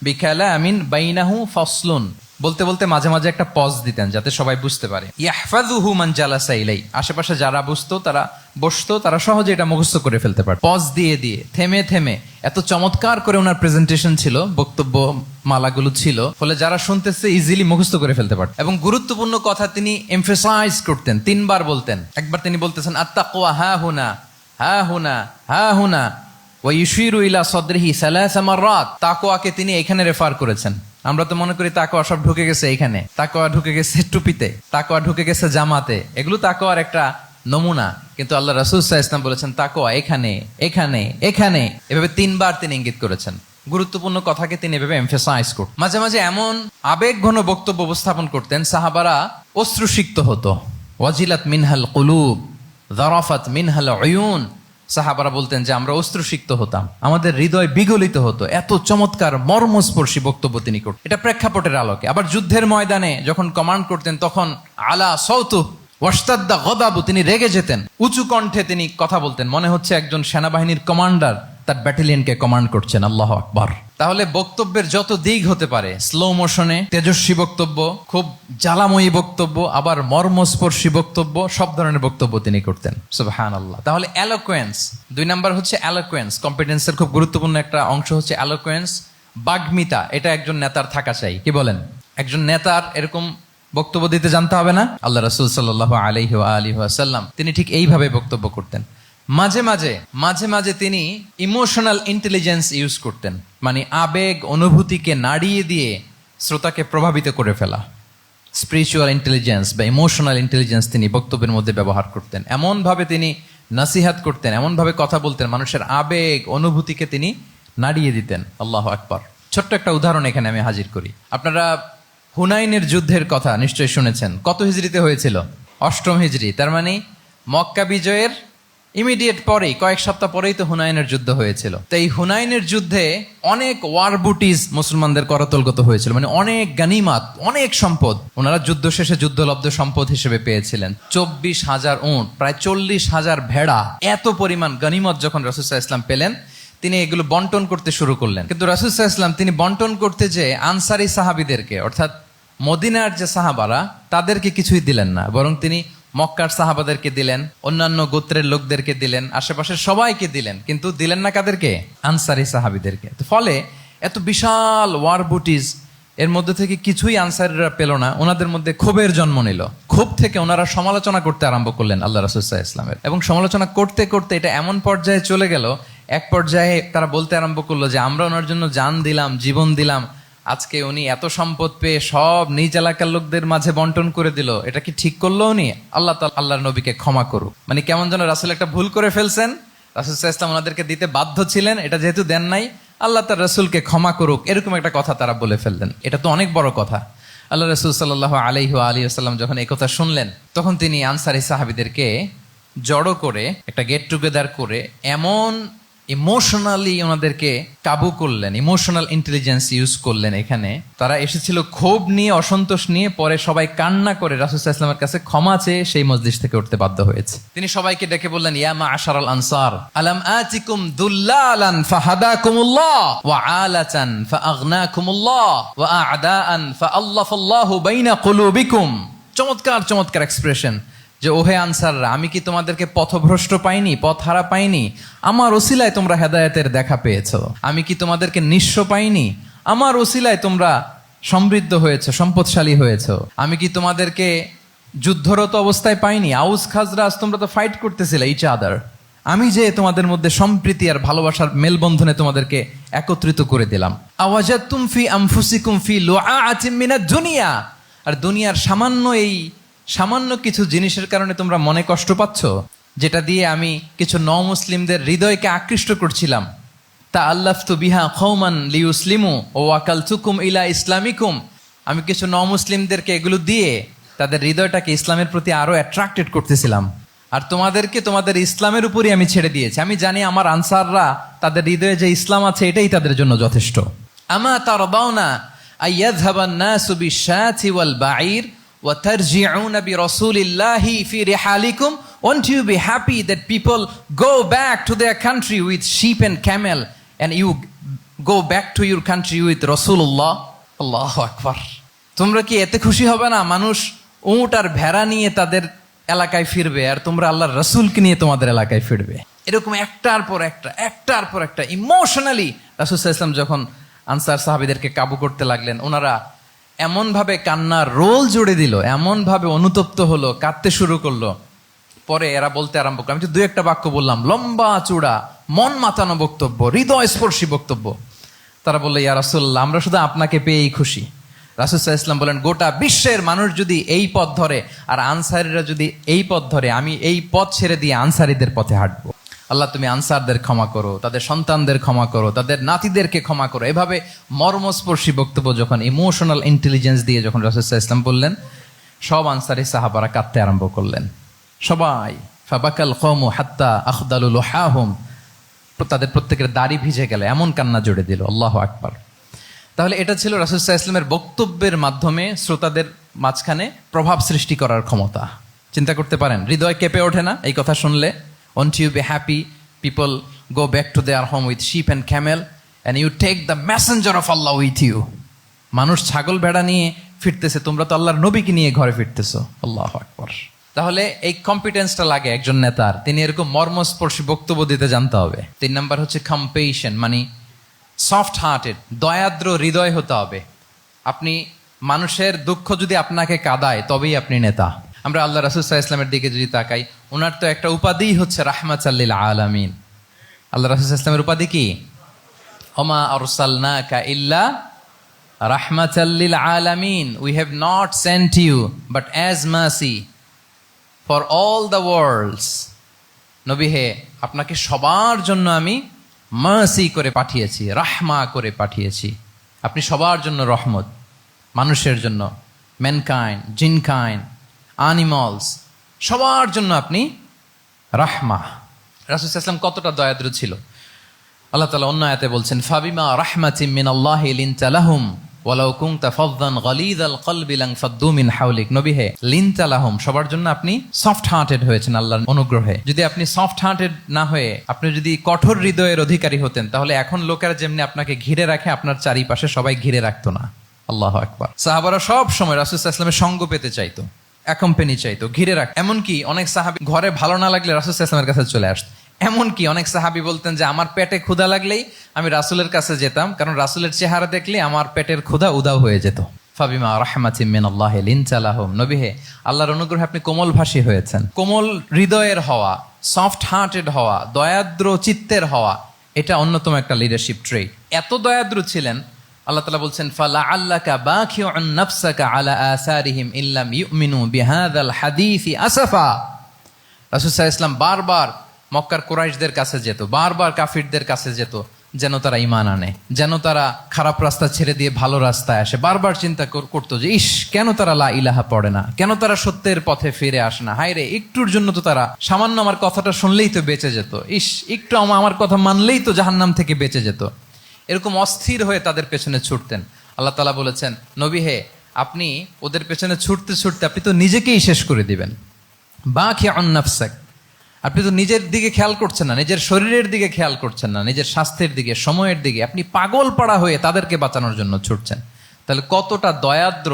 বিকালামিন বাইনাহু ফাসলুন, বলতে বলতে মাঝে মাঝে একটা পজ দিতেন যাতে সবাই বুঝতে পারে। ইয়াহফাযুহু মান জালাসা ইলাই, আশেপাশে যারা বসতো তারা সহজে এটা মুখস্থ করে ফেলতে পারে। পজ দিয়ে দিয়ে থেমে থেমে এত চমৎকার করে ওনার প্রেজেন্টেশন ছিল, বক্তব্য মালাগুলো ছিল, ফলে যারা শুনতেছে ইজিলি মুখস্থ করে ফেলতে পারত। এবং গুরুত্বপূর্ণ কথা তিনি এমফাসাইজ করতেন, 3 বার বলতেন। একবার তিনি বলতেছেন আত্তাকওয়া হা হুনা হা হুনা হা হুনা ওয়া ইউশিরু ইলা সাদরিহি সালাসা মাররাত। তাকওয়াকে তিনি এখানে রেফার করেছেন। আমরা তো মনে করি তাকওয়া সব ঢুকে গেছে এখানে, তাকওয়া ঢুকে গেছে টুপিতে, তাকওয়া ঢুকে গেছে জামাতে, এগুলো তাকওয়ার একটা নমুনা। কিন্তু আল্লাহ রাসূল সাল্লাল্লাহু আলাইহি ওয়াসাল্লাম বলেছেন তাকওয়া এখানে এখানে এখানে, এভাবে 3 বার তিনি ইঙ্গিত করেছেন। গুরুত্বপূর্ণ কথাকে তিনি এভাবে এমফাসাইজ করতেন। মাঝে মাঝে এমন আবেগঘন বক্তব্য উপস্থাপন করতেন, সাহাবারা অশ্রুসিক্ত হতো। ওয়াজিলাত মিনহাল কুলুব যারাফাত মিনহাল উয়ুন। সাহাবারা বলতেন যে আমরা অশ্রুসিক্ত হতাম, আমাদের হৃদয় বিগলিত হতো। এত চমৎকার মর্মস্পর্শী বক্তব্য তিনি করতেন। এটা প্রেক্ষাপটের আলোকে। আবার যুদ্ধের ময়দানে যখন কমান্ড করতেন তখন আলা সাউতু ওয়াশতাদ্দা গদাবু, তিনি রেগে যেতেন, উঁচু কণ্ঠে তিনি কথা বলতেন, মনে হচ্ছে একজন সেনাবাহিনীর কমান্ডার তার ব্যাটালিয়নকে কমান্ড করছেন। আল্লাহু আকবার। তাহলে বক্তব্যের যত দিক হতে পারে, স্লো মোশনে তেজস্বী বক্তব্য, খুব জ্বালাময়ী বক্তব্য, আবার মর্মস্পর্শী বক্তব্য, সব ধরনের বক্তব্য তিনি করতেন। সুবহানাল্লাহ। তাহলে এলোকোয়েন্স, 2 নাম্বার হচ্ছে এলোকোয়েন্স। কম্পিটেন্সের খুব গুরুত্বপূর্ণ একটা অংশ হচ্ছে এলোকোয়েন্স, বাগ্মিতা। এটা একজন নেতার থাকা চাই। কি বলেন? একজন নেতার এরকম বক্তব্য দিতে জানতে হবে না? আল্লাহ রাসূল সাল্লাল্লাহু আলাইহি ওয়া আলিহি ওয়াসাল্লাম তিনি ঠিক এইভাবে বক্তব্য করতেন। মাঝে মাঝে তিনি ইমোশনাল ইন্টেলিজেন্স ইউজ করতেন, মানে আবেগ অনুভূতিকে নাড়িয়ে দিয়ে শ্রোতাকে প্রভাবিত করে ফেলা। স্পিরিচুয়াল ইন্টেলিজেন্স বা ইমোশনাল ইন্টেলিজেন্স তিনি বক্তব্যের মধ্যে ব্যবহার করতেন। এমনভাবে তিনি নাসিহাত করতেন, এমনভাবে কথা বলতেন, মানুষের আবেগ অনুভূতিকে তিনি নাড়িয়ে দিতেন। আল্লাহু আকবার। ছোট্ট একটা উদাহরণ এখানে আমি হাজির করি। আপনারা হুনাইনের যুদ্ধের কথা নিশ্চয়ই শুনেছেন। কত হিজরিতে হয়েছিল? 8ম হিজরি। তার মানে মক্কা বিজয়ের ইমিডিয়েট পরেই, কয়েক সপ্তাহ পরেই তো হুনাইনের যুদ্ধ হয়েছিল। তো এই হুনাইনের যুদ্ধে অনেক ওয়ার বুটিজ মুসলমানদের করতলগত হয়েছিল, মানে অনেক গানিমাত, অনেক সম্পদ ওনারা যুদ্ধ শেষে যুদ্ধলব্ধ সম্পদ হিসেবে পেয়েছিলেন। 24,000 উট, প্রায় 40,000 ভেড়া, এত পরিমাণ গানিমত যখন রাসূল সাল্লাল্লাহু আলাইহি ওয়াসাল্লাম পেলেন, তিনি এগুলো বন্টন করতে শুরু করলেন। কিন্তু রাসূল সাল্লাল্লাহু আলাইহি ওয়াসাল্লাম তিনি বন্টন করতে যে আনসারী সাহাবীদেরকে, অর্থাৎ মদিনার যে সাহাবারা, তাদেরকে কিছুই দিলেন না, বরং তিনি মক্কার সাহাবাদেরকে দিলেন, অন্যান্য গোত্রের লোকদেরকে দিলেন, আশেপাশের সবাইকে দিলেন, কিন্তু দিলেন না কাদেরকে? আনসারী সাহাবীদেরকে। তো ফলে এত বিশাল ওয়ার বুটিজ, এর মধ্যে থেকে কিছুই আনসারীরা পেল না। ওনাদের মধ্যে ক্ষোভের জন্ম নিল। ক্ষোভ থেকে ওনারা সমালোচনা করতে আরম্ভ করলেন আল্লাহ রাসূল সাল্লাল্লাহু আলাইহি ওয়াসাল্লামের। এবং সমালোচনা করতে করতে এটা এমন পর্যায়ে চলে গেল, এক পর্যায়ে তারা বলতে আরম্ভ করলো যে আমরা ওনার জন্য জান দিলাম, জীবন দিলাম, আজকে উনি এত সম্পদ পেয়ে সব নিজ এলাকার লোকদের মাঝে বন্টন করে দিল, এটা কি ঠিক করলো উনি? আল্লাহ তাআলা আল্লাহর নবীকে ক্ষমা করুক। মানে কেমন যেন রাসূল একটা ভুল করে ফেলছেন, রাসূল সাল্লাল্লাহু আলাইহি ওয়াসাল্লাম ওনাদেরকে দিতে বাধ্য ছিলেন, এটা যেহেতু দেন নাই, আল্লাহ তার রাসূলকে ক্ষমা করুক, এরকম একটা কথা তারা বলে ফেললেন। এটা তো অনেক বড় কথা। আল্লাহ রাসূল সাল্লাল্লাহু আলাইহি ওয়া আলিহি ওয়াসাল্লাম যখন এই কথা শুনলেন, তখন তিনি আনসারী সাহাবীদেরকে জড়ো করে একটা গেট টুগেদার করে এমন ইমোশনালি ওনাদেরকে কাবু করলেন, ইমোশনাল ইন্টেলিজেন্স ইউজ করলেন। এখানে তারা এসেছিল ক্ষোভ নিয়ে, অসন্তোষ নিয়ে, পরে সবাই কান্না করে রাসূল সাল্লাল্লাহু আলাইহি ওয়াসাল্লামের কাছে ক্ষমা চেয়ে সেই মজলিস থেকে উঠতে বাধ্য হয়েছে। তিনি সবাইকে ডেকে বললেন, ইয়া মা'আশারাল আনসার আলাম আতিকুম দুল্লালান ফাহাদাকুমুল্লাহ ওয়া আলাতান ফাআগনাকুমুল্লাহ ওয়া আ'দাআন ফাআল্লাফাল্লাহু বাইনা কুলুবিকুম। চমৎকার চমৎকার এক্সপ্রেশন, যে ওহে আনসাররা, আমি কি তোমাদেরকে পথভ্রষ্ট পাইনি, পথহারা পাইনি? আমার ওসিলায় তোমরা হেদায়েতের দেখা পেয়েছো। আমি কি তোমাদেরকে নিঃস্ব পাইনি? আমার ওসিলায় তোমরা সমৃদ্ধ হয়েছে, সম্পদশালী হয়েছে। আমি কি তোমাদেরকে যুদ্ধরত অবস্থায় পাইনি? আউস খাজরাজ তোমরা তো ফাইট করতেছিলে ইচ আদার। আমি যে তোমাদের মধ্যে সম্প্রীতি আর ভালোবাসার মেলবন্ধনে তোমাদেরকে একত্রিত করে দিলাম। আওয়াজাতুম ফি আনফুসিকুম ফি লুআআতিম মিনাদ দুনিয়া। আর দুনিয়ার সামান্য কিছু জিনিসের কারণে তোমরা মনে কষ্ট পাচ্ছ, যেটা দিয়ে আমি কিছু মুসলিমদের হৃদয়কে আকৃষ্ট করছিলাম। তা আল্লাফতু বিহা কওমান লিউসলিমু ওয়া ওয়াকালতুকুম ইলা ইসলামিকুম। আমি কিছু মুসলিমদেরকে এগুলো দিয়ে তাদের হৃদয়টাকে ইসলামের প্রতি আরো অ্যাট্রাক্টেড করতেছিলাম, আর তোমাদেরকে তোমাদের ইসলামের উপরই আমি ছেড়ে দিয়েছি। আমি জানি আমার আনসাররা, তাদের হৃদয়ে যে ইসলাম আছে এটাই তাদের জন্য যথেষ্ট। আমা তারদাউনা আইয়াযহাবান নাসু বিশ-শাতি ওয়াল বাঈর ওয়া তারজিউনা বিরাসূলিল্লাহি ফি রিহালিকুম। Won't you be happy that people go back to their country with sheep and camel, and you go back to your country with Rasulullah? Allahu Akbar. তোমরা কি এতে খুশি হবে না? মানুষ উট আর ভেড়া নিয়ে তাদের এলাকায় ফিরবে, আর তোমরা আল্লাহর রাসূলকে নিয়ে তোমাদের এলাকায় ফিরবে। এরকম একটার পর একটা ইমোশনালি রাসূল সাল্লাল্লাহু আলাইহি ওয়াসাল্লাম যখন আনসার সাহাবীদেরকে কাবু করতে লাগলেন, ওনারা এমনভাবে কান্নার রোল জুড়ে দিল, এমনভাবে অনুতপ্ত হলো, কাঁদতে শুরু করলো। পরে এরা বলতে আরম্ভ করলো, আমি তো দুই একটা বাক্য বললাম, লম্বা চূড়া মন মাতানো বক্তব্য, হৃদয় স্পর্শী বক্তব্য। তারা বললো, ইয়া রাসূলুল্লাহ, আমরা শুধু আপনাকে পেয়েই খুশি। রাসূল সাল্লাল্লাহু আলাইহি ওয়াসাল্লাম বলেন, গোটা বিশ্বের মানুষ যদি এই পথ ধরে আর আনসারীরা যদি এই পথ ধরে, আমি এই পথ ছেড়ে দিয়ে আনসারীদের পথে হাঁটবো। আল্লাহ তুমি আনসারদের ক্ষমা করো, তাদের সন্তানদের ক্ষমা করো, তাদের নাতিদেরকে ক্ষমা করো। এভাবে মর্মস্পর্শী বক্তব্য যখন ইমোশনাল ইন্টেলিজেন্স দিয়ে যখন রাসূল সাল্লাল্লাহু আলাইহি ওয়াসাল্লাম বললেন, সব আনসারী সাহাবারা কাঁদতে আরম্ভ করলেন। সবাই ফাবাকাল কওমু হাত্তা আখদালু লুহাহুম, তাদের প্রত্যেকের দাড়ি ভিজে গেল, এমন কান্না জুড়ে দিল। আল্লাহু আকবার। তাহলে এটা ছিল রাসূল সাল্লাল্লাহু আলাইহি ওয়াসাল্লামের বক্তব্যের মাধ্যমে শ্রোতাদের মাঝখানে প্রভাব সৃষ্টি করার ক্ষমতা। চিন্তা করতে পারেন, হৃদয় কেঁপে ওঠে না এই কথা শুনলে? Won't you be happy people go back to their home with sheep and camel, and you take the messenger of Allah with you? মানুষ ছাগল ভেড়া নিয়ে ফিরতেছে, তোমরা তো আল্লাহর নবীকে নিয়ে ঘরে ফিরতেছো। আল্লাহু আকবার। তাহলে এই কম্পিটেন্সটা লাগে একজন নেতার, তিনি এরকম মর্মস্পর্শী বক্তব্য দিতে জানতে হবে। 3 নাম্বার হচ্ছে কম্পেশন, মানে সফট হার্টেড, দয়াদ্র হৃদয় হতে হবে। আপনি মানুষের দুঃখ যদি আপনাকে কাঁদায়, তবেই আপনি নেতা। আমরা আল্লাহ রাসূল সাল্লাল্লাহু আলাইহি ওয়াসাল্লামের দিকে যদি তাকাই, ওনার তো একটা উপাধিই হচ্ছে রাহমাতাল লিল আলামিন। আল্লাহ রাসূল সাল্লাল্লাহু আলাইহি ওয়াসাল্লামের উপাধি কি? ওমা আরসালনাকা ইল্লা রাহমাতাল লিল আলামিন। We have not sent you but as mercy for all the worlds. নবী হে, আপনাকে সবার জন্য আমি মার্সি করে পাঠিয়েছি, রাহমা করে পাঠিয়েছি। আপনি সবার জন্য রহমত, মানুষের জন্য, ম্যানকাইন্ড, জিনকাইন্ড, অ্যানিমালস, সবার জন্য আপনি রাহমা। রাসূল সাল্লাল্লাহু আলাইহি ওয়াসাল্লাম কতটা দয়াদ্র ছিল। আল্লাহ তাআলা অন্য আয়াতে বলছেন, ফাবিমা রাহমাতিম মিনাল্লাহি লিনতা লাহুম ওয়ালাউ কুনতা ফাযযান গালিযাল কলবি লানফাদ্দু মিন হাওলিক। নবী হে, লিনতা লাহুম, সবার জন্য আপনি সফট হার্টেড হয়েছেন আল্লাহর অনুগ্রহে। যদি আপনি সফট হার্টেড না হয়ে আপনি যদি কঠোর হৃদয়ের অধিকারী হতেন, তাহলে এখন লোকেরা যেমনি আপনাকে ঘিরে রাখে, আপনার চারিপাশে সবাই ঘিরে রাখতো না। আল্লাহু আকবার। সাহাবারা সব সময় রাসূল সাল্লাল্লাহু আলাইহি ওয়াসাল্লামের সঙ্গ পেতে চাইতো, অ্যাকম্পানি চাইতো, ঘিরে রাখ। এমনকি অনেক সাহাবী ঘরে ভালো না লাগলে রাসূল সাল্লাল্লাহু আলাইহি ওয়াসাল্লামের কাছে চলে আসতো। এমনকি অনেক সাহাবী বলতেন যে আমার পেটে ক্ষুধা লাগলেই আমি রাসূলের কাছে যেতাম, কারণ রাসূলের চেহারা দেখলে আমার পেটের ক্ষুধা উধাও হয়ে যেত। ফাবিমা রাহমাতিম মিনাল্লাহি লিনতা লাহুম। নবী হে, আল্লাহর অনুগ্রহে আপনি কোমলভাষী হয়েছেন। কোমল হৃদয়ের হওয়া, সফট হার্টেড হওয়া, দয়াদ্র চিত্তের হওয়া, এটা অন্যতম একটা লিডারশিপ ট্রেট। এত দয়াদ্র ছিলেন, আল্লাহ তাআলা বলছেন ফালাআল্লাকা বাখিউন নাফসাকা আলা আসারিহিম ইল্লাম ইউমিনু বিহাযাল হাদীসি আসাফা। রাসূল সাল্লাল্লাহু আলাইহি ওয়াসাল্লাম বারবার মক্কার কুরাইশদের কাছে যেত, বারবার কাফিরদের কাছে যেত, যেন তারা ঈমান আনে, যেন তারা খারাপ রাস্তা ছেড়ে দিয়ে ভালো রাস্তায় আসে। বারবার চিন্তা করতো যে ইস, কেন তারা লা ইলাহা পড়ে না, কেন তারা সত্যের পথে ফিরে আসে না। হায় রে, একটুর জন্য তো তারা সামান্য আমার কথাটা শুনলেই তো বেঁচে যেত, ইস একটু আমার কথা মানলেই তো জাহান্নাম থেকে বেঁচে যেত। এরকম অস্থির হয়ে তাদের পেছনে ছুটতেন। আল্লাহ তাআলা বলেছেন, নবী হে, আপনি ওদের পেছনে ছুটতে ছুটতে আপনি তো নিজেকেই শেষ করে দিবেন। বাখিউন নাফসাক, আপনি তো নিজের দিকে খেয়াল করছেন না, নিজের শরীরের দিকে খেয়াল করছেন না, নিজের স্বাস্থ্যের দিকে, সময়ের দিকে। আপনি পাগল পাড়া হয়ে তাদেরকে বাঁচানোর জন্য ছুটছেন। তাহলে কতটা দয়াদ্র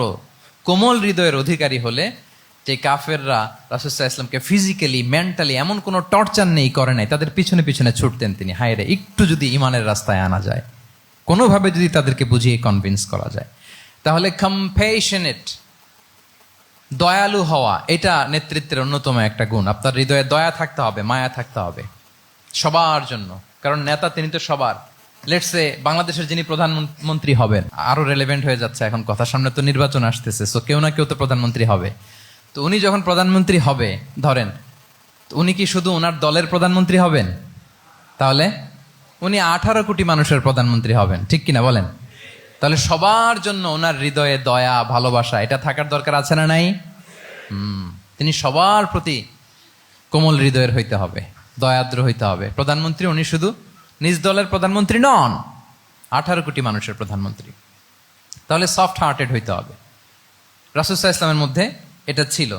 কোমল হৃদয়ের অধিকারী হলে যে কাফেররা রাসূল সাল্লাল্লাহু আলাইহি ওয়াসাল্লামকে ফিজিক্যালি মেন্টালি এমন কোনো টর্চার নেই, করে নাই, তাদের পিছনে পিছনে ছুটতেন তিনি। হায় রে, একটু যদি ইমানের রাস্তায় আনা যায়, কোনোভাবে যদি তাদেরকে বুঝিয়ে কনভিন্স করা যায়, তাহলে কম্প্যাশনেট, দয়ালু হওয়া, এটা নেতৃত্বের অন্যতম একটা গুণ। আপনার হৃদয়ে দয়া থাকতে হবে, মায়া থাকতে হবে সবার জন্য, কারণ নেতা তিনি তো সবার। লেটস সে বাংলাদেশের যিনি প্রধানমন্ত্রী হবেন, আরো রেলেভেন্ট হয়ে যাচ্ছে এখন কথা, সামনে তো নির্বাচন আসতেছে, সো কেউ না কেউ তো প্রধানমন্ত্রী হবে। তো উনি যখন প্রধানমন্ত্রী হবে ধরেন, তো উনি কি শুধু ওনার দলের প্রধানমন্ত্রী হবেন? তাহলে উনি 18 কোটি মানুষের প্রধানমন্ত্রী হবেন, ঠিক কিনা বলেন? তাহলে সবার জন্য ওনার হৃদয়ে দয়া, ভালোবাসা, এটা থাকার দরকার আছে না নাই? তিনি সবার প্রতি কোমল হৃদয়ের হইতে হবে, দয়াদ্র হইতে হবে। প্রধানমন্ত্রী উনি শুধু নিজ দলের প্রধানমন্ত্রী নন, 18 কোটি মানুষের প্রধানমন্ত্রী। তাহলে সফট হার্টেড হইতে হবে। রাসূল সাল্লাল্লাহু আলাইহি ওয়াসাল্লামের মধ্যে এটা ছিল।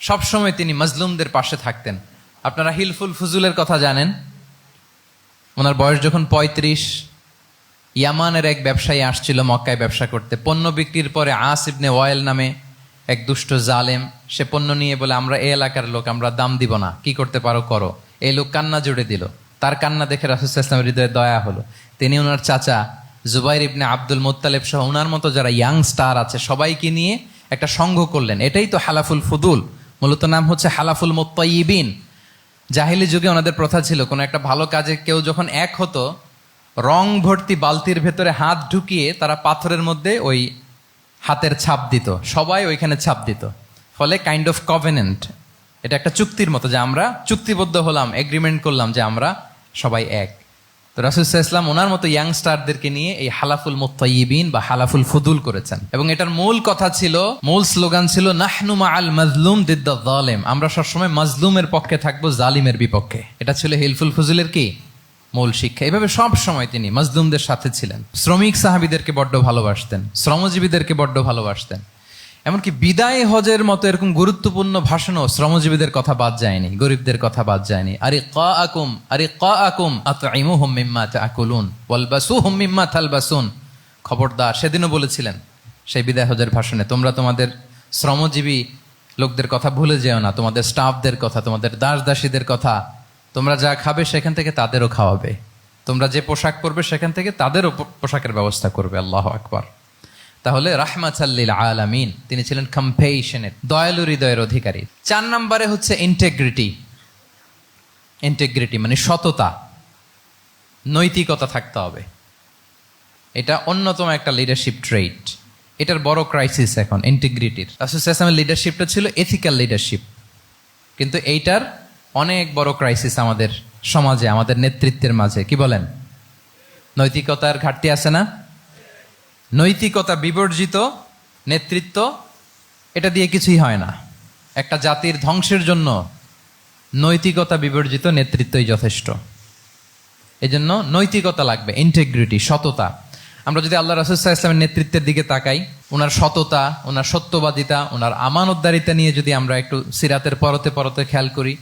সবসময় তিনি মাজলুমদের পাশে থাকতেন। আপনারা হিলফুল ফুজুলের কথা জানেন। ওনার বয়স যখন 35, ইয়ামানের এক ব্যবসায়ী আসছিল মক্কায় ব্যবসা করতে। পণ্য বিক্রির পরে আস ইবনে ওয়াইল নামে এক দুষ্ট জালেম, সে পণ্য নিয়ে বলে আমরা এই এলাকার লোক, আমরা দাম দিব না, কি করতে পারো করো। এই লোক কান্না জুড়ে দিল। তার কান্না দেখে রাসূল সাল্লাল্লাহু আলাইহি ওয়াসাল্লামের হৃদয়ে দয়া হলো। তিনি ওনার চাচা জুবাইর ইবনে আব্দুল মুত্তালিব সহ ওনার মতো যারা ইয়াং স্টার আছে সবাইকে নিয়ে একটা সংঘ করলেন। এটাই তো হালাফুল ফুদুল, মূলত নাম হচ্ছে হালাফুল মুত্তাইয়িবিন। জাহিলি যুগে ওনাদের প্রথা ছিল, কোনো একটা ভালো কাজে কেউ যখন এক হতো, রং ভর্তি বালতির ভেতরে হাত ঢুকিয়ে তারা পাথরের মধ্যে ওই হাতের ছাপ দিত, সবাই ওইখানে ছাপ দিত। ফলে কাইন্ড অফ কভেনেন্ট, এটা একটা চুক্তির মতো, যে আমরা চুক্তিবদ্ধ হলাম, এগ্রিমেন্ট করলাম যে আমরা সবাই এক। তো রাসূল সাল্লাল্লাহু আলাইহি ওয়াসাল্লাম ওনার মতো ইয়াংস্টারদেরকে নিয়ে এই হালাফুল মুত্তাইয়িবিন বা হালাফুল ফুদুল করেছেন। এবং এটার মূল কথা ছিল, মূল স্লোগান ছিল নাহনু মাআল মাজলুম দিদ্দাজ জালিম, আমরা সবসময় মাজলুমের পক্ষে থাকবো, জালিমের বিপক্ষে। এটা ছিল হিলফুল ফুজুলের কি মূল শিক্ষা। এভাবে সব সময় তিনি মাজলুমদের সাথে ছিলেন। শ্রমিক সাহাবীদেরকে বড্ড ভালোবাসতেন, শ্রমজীবীদেরকে বড্ড ভালোবাসতেন। এমনকি বিদায় হজের মতো এরকম গুরুত্বপূর্ণ ভাষণও শ্রমজীবীদের কথা বাদ যায়নি, গরিবদের কথা বাদ যায়নি। আরিকাআকুম আতঈমুহুম মিম্মা তাআকুলুন ওয়ালবাসুহুম মিম্মা তালবাসুন। খবরদার, সেদিনও বলেছিলেন সেই বিদায় হজের ভাষণে, তোমরা তোমাদের শ্রমজীবী লোকদের কথা ভুলে যেও না, তোমাদের স্টাফদের কথা, তোমাদের দাস দাসীদের কথা। তোমরা যা খাবে সেখান থেকে তাদেরও খাওয়াবে, তোমরা যে পোশাক পরবে সেখান থেকে তাদেরও পোশাকের ব্যবস্থা করবে। আল্লাহু আকবার। তাহলে রাহমাতাল লিল আলামিন, তিনি ছিলেন কম্প্যাশনেট, দয়ালু হৃদয়ের অধিকারী। 4 নম্বরে হচ্ছে ইন্টেগ্রিটি। ইন্টেগ্রিটি মানে সততা, নৈতিকতা থাকতে হবে। এটা অন্যতম একটা লিডারশিপ ট্রেট। এটার বড় ক্রাইসিস এখন ইন্টিগ্রিটির। রাসূল সাল্লাল্লাহু আলাইহি ওয়াসাল্লামের লিডারশিপটা ছিল এথিক্যাল লিডারশিপ, কিন্তু এইটার অনেক বড় ক্রাইসিস আমাদের সমাজে, আমাদের নেতৃত্বের মাঝে। কি বলেন? নৈতিকতার ঘাটতি আছে না? নৈতিকতা বিবর্জিত নেতৃত্ব, এটা দিয়ে কিছুই হয় না। একটা জাতির ধ্বংসের জন্য নৈতিকতা বিবর্জিত নেতৃত্বই যথেষ্ট। এজন্য নৈতিকতা লাগবে, ইন্টিগ্রিটি, সততা। আমরা যদি আল্লাহ রাসূল সাল্লাল্লাহু আলাইহি ওয়াসাল্লামের নেতৃত্বের দিকে তাকাই, ওনার সততা, ওনার সত্যবাদিতা, ওনার আমানতদারিতা নিয়ে যদি আমরা একটু সিরাতের পরতে পরতে খেয়াল করি,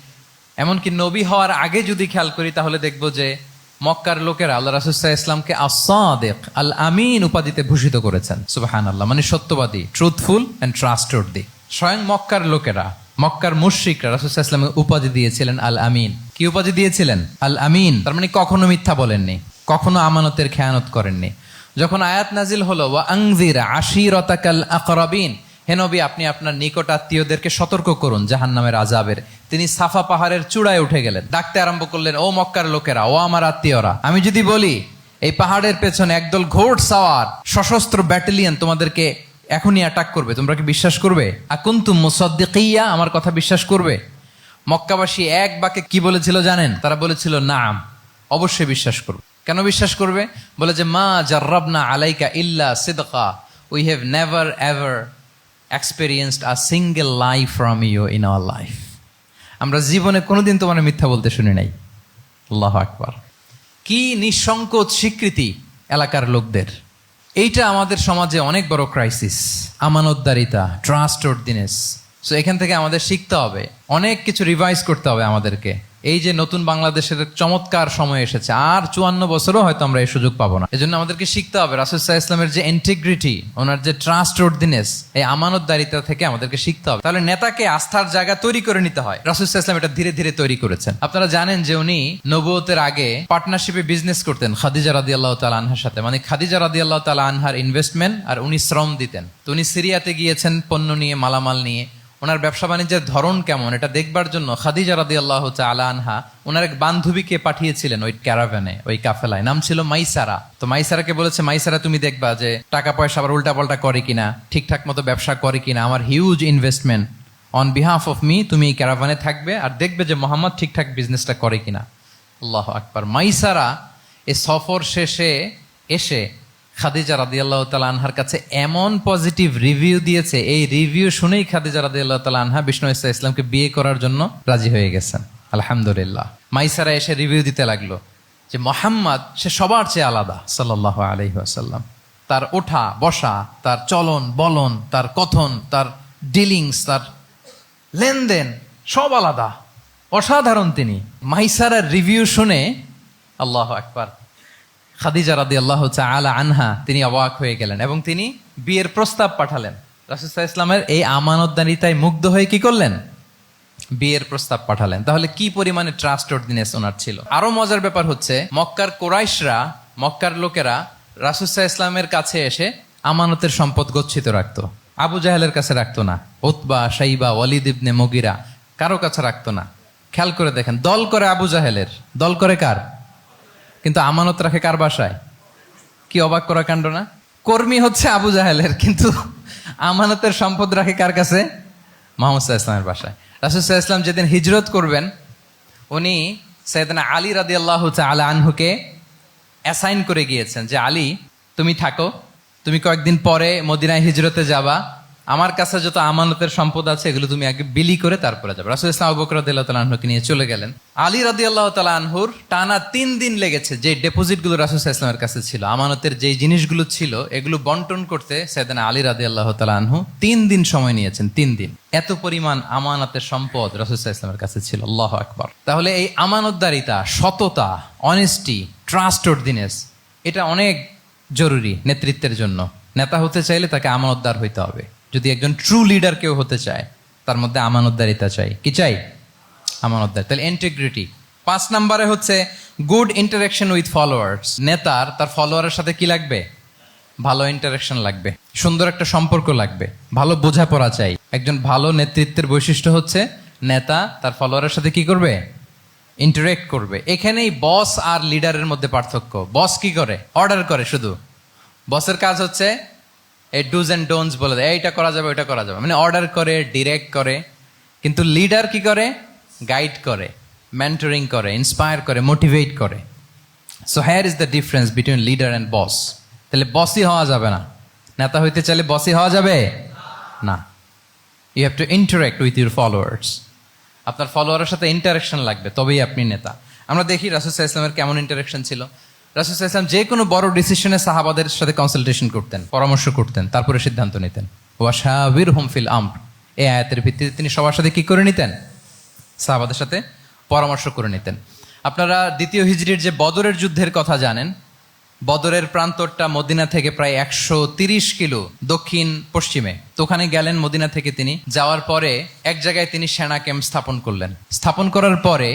এমনকি নবী হওয়ার আগে যদি খেয়াল করি, তাহলে দেখব যে মক্কার লোকেরা আল্লাহ রাসূল সাল্লাল্লাহু আলাইহি ওয়াসাল্লামকে আস-সাদিক, আল আমিন উপাধিতে ভূষিত করেছেন। সুবহানাল্লাহ, মানে সত্যবাদী, ট্রুথফুল এন্ড ট্রাস্টওয়ার্দি। স্বয়ং মক্কার লোকেরা, মক্কার মুশরিকরা রাসূল সাল্লাল্লাহু আলাইহি ওয়াসাল্লামকে উপাধি দিয়েছিলেন আল আমিন। কি উপাধি দিয়েছিলেন? আল আমিন। তার মানে কখনো মিথ্যা বলেননি, কখনো আমানতের খেয়ানত করেননি। যখন আয়াত নাজিল হলো ওয়া আনজির আশিরাতাকাল আকরাবিন, হে নবী আপনি আপনার নিকট আত্মীয়দেরকে সতর্ক করুন জাহান্নামের আযাবের, তিনি সাফা পাহাড়ের চূড়ায় উঠে গেলেন, ডাকতে আরম্ভ করলেন, ও মক্কার লোকেরা, ও আমার আত্মীয়রা, আমি যদি বলি এই পাহাড়ের পেছনে একদল ঘোড় সাওয়ার সশস্ত্র ব্যাটালিয়ন তোমাদেরকে এখনই অ্যাটাক করবে, তোমরা কি বিশ্বাস করবে? আকুনতুম মুসাদ্দিকিয়া, আমার কথা বিশ্বাস করবে? মক্কাবাসী এক বাক্যে কি বলেছিল জানেন? তারা বলেছিল নাম, অবশ্যই বিশ্বাস করবে। কেন বিশ্বাস করবে? বলে যে মা জাররাবনা আলাইকা ইল্লা সিদকা, we have never ever experienced a single lie from you in our life. আমরা জীবনে কোনোদিন তোমার মিথ্যা বলতে শুনি নাই। আল্লাহু আকবার। কি নিঃসংকোচ স্বীকৃতি এলাকার লোকদের। এইটা আমাদের সমাজে অনেক বড় ক্রাইসিস, আমানতদারিতা, ট্রাস্টওয়ার্দিনেস। সো এখান থেকে আমাদের শিখতে হবে, অনেক কিছু রিভাইজ করতে হবে আমাদেরকে। এই যে নতুন বাংলাদেশের চমৎকার সময় এসেছে, আর 54 বছরও হয়তো আমরা এই সুযোগ পাবো না। এজন্য আমাদেরকে শিখতে হবে রাসূল সাল্লাল্লাহু আলাইহি ওয়াসাল্লামের যে ইন্টিগ্রিটি, ওনার যে ট্রাস্টওয়ার্দিনেস, এই আমানতদারিতা থেকে আমাদেরকে শিখতে হবে। তাহলে নেতাকে আস্থার জায়গা তৈরি করে নিতে হয়। রাসূল সাল্লাল্লাহু আলাইহি ওয়াসাল্লাম এটা ধীরে ধীরে তৈরি করেছেন। আপনারা জানেন যে উনি নবুয়তের আগে পার্টনারশিপে বিজনেস করতেন খাদিজা রাদিয়াল্লাহু তাআলা আনহার সাথে, মানে খাদিজা রাদিয়াল্লাহু তাআলা আনহার ইনভেস্টমেন্ট আর উনি শ্রম দিতেন। তো উনি সিরিয়াতে গিয়েছেন পণ্য নিয়ে, মালামাল নিয়ে। ওনার ব্যবসা বাণিজ্যের ধরন কেমন এটা দেখবার জন্য খাদিজা রাদিয়াল্লাহু তাআলা আনহা ওনার এক বান্ধবীকে পাঠিয়েছিলেন ওই ক্যারাভ্যানে, ওই কাফেলায়। নাম ছিল মাইসারা। তো মাইসারাকে বলেছে, মাইসারা তুমি দেখবা যে টাকা পয়সা আবার উল্টাপাল্টা করে কিনা, ঠিকঠাক মতো ব্যবসা করে কিনা, আমার huge investment, on behalf of me তুমি এই ক্যারাভ্যানে থাকবে আর দেখবে যে মোহাম্মদ ঠিকঠাক বিজনেসটা করে কিনা। আল্লাহু আকবার। মাইসারা এই সফর শেষে এসে খাদিজা রাদিয়াল্লাহু তাআলা আনহার কাছে এমন পজিটিভ রিভিউ দিয়েছে, এই রিভিউ শুনেই খাদিজা রাদিয়াল্লাহু তাআলা আনহা বিষ্ণু ইসা ইসলামকে বিয়ে করার জন্য রাজি হয়ে গেছেন। আলহামদুলিল্লাহ। মাইসারা এসে রিভিউ দিতে লাগলো যে মোহাম্মদ সে সবার চেয়ে আলাদা সাল্লাল্লাহু আলাইহি ওয়াসাল্লাম। তার ওঠা বসা, তার চলন বলন, তার কথন, তার ডিলিংস, তার লেনদেন সব আলাদা, অসাধারণ তিনি। মাইসারার রিভিউ শুনে আল্লাহু আকবার, খাদিজা রাদিয়াল্লাহু তাআলা আনহা তিনি অবাক হয়ে গেলেন এবং তিনি বিয়ের প্রস্তাব পাঠালেন। রাসূল সাল্লাল্লাহু আলাইহি ওয়াসাল্লামের এই আমানতদারিতায় মুগ্ধ হয়ে কি করলেন? বিয়ের প্রস্তাব পাঠালেন। তাহলে কি পরিমাণে ট্রাস্টওয়ার্দিনেস ওনার ছিল। আরো মজার ব্যাপার হচ্ছে, মক্কার কুরাইশরা, মক্কার লোকেরা রাসূল সাল্লাল্লাহু আলাইহি ওয়াসাল্লামের কাছে এসে আমানতের সম্পদ গচ্ছিত রাখতো। আবু জাহেলের কাছে রাখতো না, উতবা, শাইবা, ওয়ালিদ ইবনে মুগিরা কারো কাছে রাখতো না। খেয়াল করে দেখেন, দল করে আবু জাহেলের, দল করে কার? কিন্তু আমানত রাখে কার বাসায়? কি অবাক করা কাণ্ড না? কর্মী হচ্ছে আবু জাহেলের, কিন্তু আমানতের সম্পদ রাখে কার কাছে? মুহাম্মদ সাল্লাল্লাহু আলাইহি ওয়াসাল্লামের বাসায়। রাসূল সাল্লাল্লাহু আলাইহি ওয়াসাল্লাম যেদিন হিজরত করবেন, উনি সাইয়েদনা আলী রাদিয়াল্লাহু তাআলা আনহুকে অ্যাসাইন করে গিয়েছেন যে আলী তুমি থাকো, তুমি কয়েকদিন পরে মদিনায় হিজরতে যাবা, আমার কাছে যত আমানতের সম্পদ আছে এগুলো তুমি আগে বিলি করে তারপরে যাবে। রাসূল ইসলাম আবু বকর রাদিয়াল্লাহু তাআলা আনহুকে নিয়ে চলে গেলেন। আলী রাদিয়াল্লাহু তাআলা আনহুর টানা 3 দিন লেগেছে যে ডেপোজিট গুলো রাসূল সাল্লাল্লাহু আলাইহি ওয়াসাল্লামের কাছে ছিল, আমানতের যে জিনিসগুলো ছিল এগুলো বন্টন করতে সাইয়েদনা আলী রাদিয়াল্লাহু তাআলা আনহু 3 দিন সময় নিয়েছেন। 3 দিন। এত পরিমাণ আমানতের সম্পদ রাসূল সাল্লাল্লাহু আলাইহি ওয়াসাল্লামের কাছে ছিল। আল্লাহু আকবার। তাহলে এই আমানতদারিতা, সততা, অনেস্টি, ট্রাস্টওয়ার্দিনেস এটা অনেক জরুরি নেতৃত্বের জন্য। নেতা হতে চাইলে তাকে আমানতদার হইতে হবে। যদি একজন ট্রু লিডার কেউ হতে চায়, তার মধ্যে আমানতদারিতা চাই। কি চাই? আমানতদার। তাহলে ইন্টিগ্রিটি। 5 নম্বরে হচ্ছে গুড ইন্টারাকশন উইথ ফলোয়ার্স। নেতার তার ফলোয়ারের সাথে কি লাগবে? ভালো ইন্টারাকশন লাগবে, সুন্দর একটা সম্পর্ক লাগবে, ভালো বোঝাপড়া চাই। একজন ভালো নেতৃত্বের বৈশিষ্ট্য হচ্ছে নেতা তার ফলোয়ারের সাথে কি করবে? ইন্টারেক্ট করবে। এখানেই বস আর লিডারের মধ্যে পার্থক্য। বস কি করে? অর্ডার করে শুধু। বসের কাজ হচ্ছে এই ডুজ অ্যান্ড ডোন্টস বলে দেয়, এইটা করা যাবে, ওইটা করা যাবে, মানে অর্ডার করে, ডিরেক্ট করে। কিন্তু লিডার কি করে? গাইড করে, মেন্টরিং করে, ইন্সপায়ার করে, মোটিভেট করে। So here is the difference between leader and boss. তাহলে বসই হওয়া যাবে না। নেতা হইতে চাইলে বসই হওয়া যাবে না। You have to interact with your followers. আপনার ফলোয়ারের সাথে ইন্টারাকশন লাগবে, তবেই আপনি নেতা। আমরা দেখি রাসূল সাল্লাল্লাহু আলাইহি ওয়াসাল্লামের কেমন ইন্টারাকশন ছিল। রাসূল সাল্লাল্লাহু আলাইহি ওয়াসাল্লাম যে কোনো বড় ডিসিশনে সাহাবাদের সাথে কনসালটেশন করতেন, পরামর্শ করতেন, তারপরে সিদ্ধান্ত নিতেন। ওয়াশাবিরহুম ফিল আমর, এই আয়াতের ভিত্তিতে তিনি সবার সাথে কি করে নিতেন? সাহাবাদের সাথে পরামর্শ করে নিতেন। আপনারা দ্বিতীয় হিজরির যে বদরের যুদ্ধের কথা জানেন, বদরের প্রান্তরটা মদিনা থেকে প্রায় 130 কিলো দক্ষিণ পশ্চিমে। তো ওখানে গেলেন মদিনা থেকে তিনি। যাওয়ার পরে এক জায়গায় তিনি সেনা ক্যাম্প স্থাপন করলেন। স্থাপন করার পরে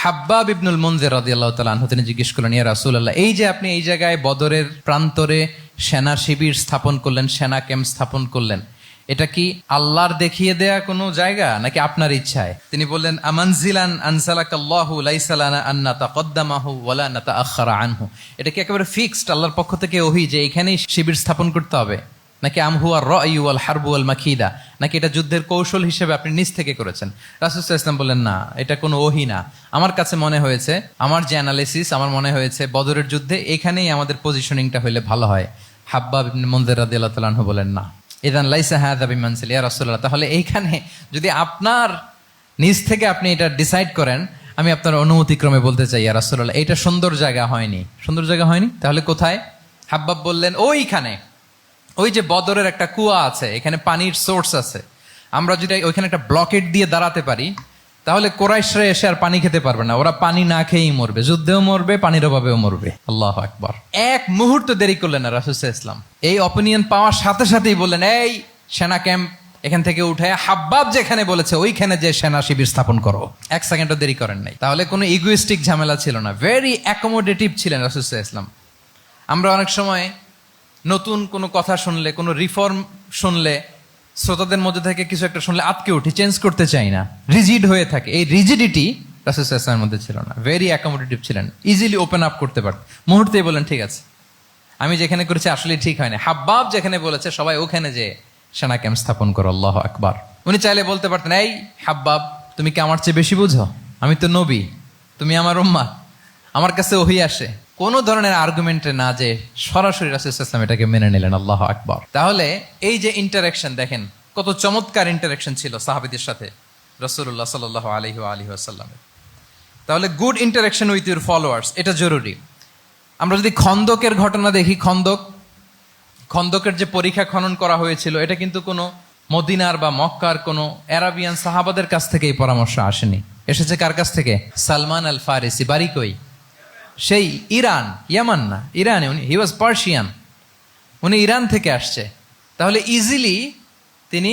হাব্বাব ইবনুল মুনজির রাদিয়াল্লাহু তাআলা আনহু তিনি জিজ্ঞেস করলেন, ইয়া রাসূলুল্লাহ, এই যে আপনি এই জায়গায় বদরের প্রান্তরে সেনা শিবির স্থাপন করলেন, সেনা ক্যাম্প স্থাপন করলেন, এটা কি আল্লাহর দেখিয়ে দেয়া কোনো জায়গা নাকি আপনার ইচ্ছায়? তিনি বললেন, আমানজিলান আনসালাকাল্লাহু লাইসা লানা আন নাতাকদ্দামাহু ওয়ালা নাতাআখারা আনহু। এটা কি একেবারে ফিক্সড আল্লাহর পক্ষ থেকে ওহী যে এখানেই শিবির স্থাপন করতে হবে, নাকি আমহুয়া রায়ু ওয়াল হারবু ওয়াল মাকিদা, নাকি এটা যুদ্ধের কৌশল হিসেবে আপনি নিজ থেকে করেছেন? রাসূল সাল্লাল্লাহু আলাইহি ওয়াসাল্লাম বললেন, না, এটা কোনো ওহী না। আমার কাছে মনে হয়েছে, আমার যে অ্যানালিসিস, আমার মনে হয়েছে বদরের যুদ্ধে এখানেই আমাদের পজিশনিংটা হইলে ভালো হয়। হাব্বাব ইবনে মুনজির রাদিয়াল্লাহু তাআলা আনহু বলেন, না, ইদান লাইসা হাযা বিমানসিল ইয়া রাসূলুল্লাহ, তাহলে এইখানে যদি আপনার নিজ থেকে আপনি এটা ডিসাইড করেন, আমি আপনার অনুমতিক্রমে বলতে চাই ইয়া রাসূলুল্লাহ, এটা সুন্দর জায়গা হয়নি। সুন্দর জায়গা হয়নি? তাহলে কোথায়? হাব্বাব বললেন, ওইখানে, ওই যে বদরের একটা কুয়া আছে, এখানে পানির সোর্স আছে, আমরা যদি ওইখানে একটা ব্লকেট দিয়ে দাঁড়াতে পারি, তাহলে কোরাইশরা এসে আর পানি খেতে পারবে না, ওরা পানি না খেয়েই মরবে, যুদ্ধেও মরবে, পানির অভাবেও মরবে। আল্লাহু আকবার। এক মুহূর্ত দেরি করলেন না রাসূল সাল্লাল্লাহু আলাইহি ওয়াসাল্লাম। এই অপিনিয়ন পাওয়ার সাথে সাথেই বললেন, এই সেনা ক্যাম্প এখান থেকে উঠে হাব্বাব যেখানে বলেছে ওইখানে যে সেনা শিবির স্থাপন করো। এক সেকেন্ডও দেরি করেন নাই। তাহলে কোনো ইগোইস্টিক ঝামেলা ছিল না, ভেরি অ্যাকোমোডেটিভ ছিলেন রাসূল সাল্লাল্লাহু আলাইহি ওয়াসাল্লাম। আমরা অনেক সময় নতুন কোনো কথা শুনলে, কোনো রিফর্ম শুনলে, শ্রোতাদের মধ্যে থেকে কিছু একটা শুনলে আটকে উঠি, চেঞ্জ করতে চাই না, রিজিড হয়ে থাকে। এই রিজিডিটি রাসূল সাল্লাল্লাহু আলাইহি ওয়াসাল্লামের মধ্যে ছিল না, ভেরি অ্যাকোমোডেটিভ ছিলেন, ইজিলি ওপেন আপ করতে পারতেন। মুহূর্তেই বলেন, ঠিক আছে, আমি যেখানে করেছি আসলে ঠিক হয় না, হাব্বাব যেখানে বলেছে সবাই ওখানে যে সেনা ক্যাম্প স্থাপন করো। আল্লাহু আকবার। উনি চাইলে বলতে পারতেন, এই হাব্বাব, তুমি কি আমার চেয়ে বেশি বুঝো? আমি তো নবী, তুমি আমার উম্মাহ, আমার কাছে ওহী আসে। কোনো ধরনের আর্গুমেন্টে না যে সরাসরি রাসূল সাল্লাল্লাহু আলাইহি ওয়াসাল্লাম এটাকে মেনে নিলেন। আল্লাহু আকবার। তাহলে এই যে ইন্টারাকশন, দেখেন কত চমৎকার ইন্টারাকশন ছিল সাহাবীদের সাথে রাসূলুল্লাহ সাল্লাল্লাহু আলাইহি ওয়া আলিহি ওয়াসাল্লামের। তাহলে good interaction with your followers, এটা জরুরি। আমরা যদি খন্দকের ঘটনা দেখি, খন্দকের যে পরীক্ষা খনন করা হয়েছিল, এটা কিন্তু কোনো মদিনার বা মক্কার কোনো আরাবিয়ান সাহাবাদের কাছ থেকে এই পরামর্শ আসেনি। এসেছে কার কাছ থেকে? সালমান আল ফারিসি। বাড়ি কই? সেই ইরান, ইয়ামান না, ইরানে। উনি হি ওয়াজ পার্সিয়ান, উনি ইরান থেকে আসছে। তাহলে ইজিলি তিনি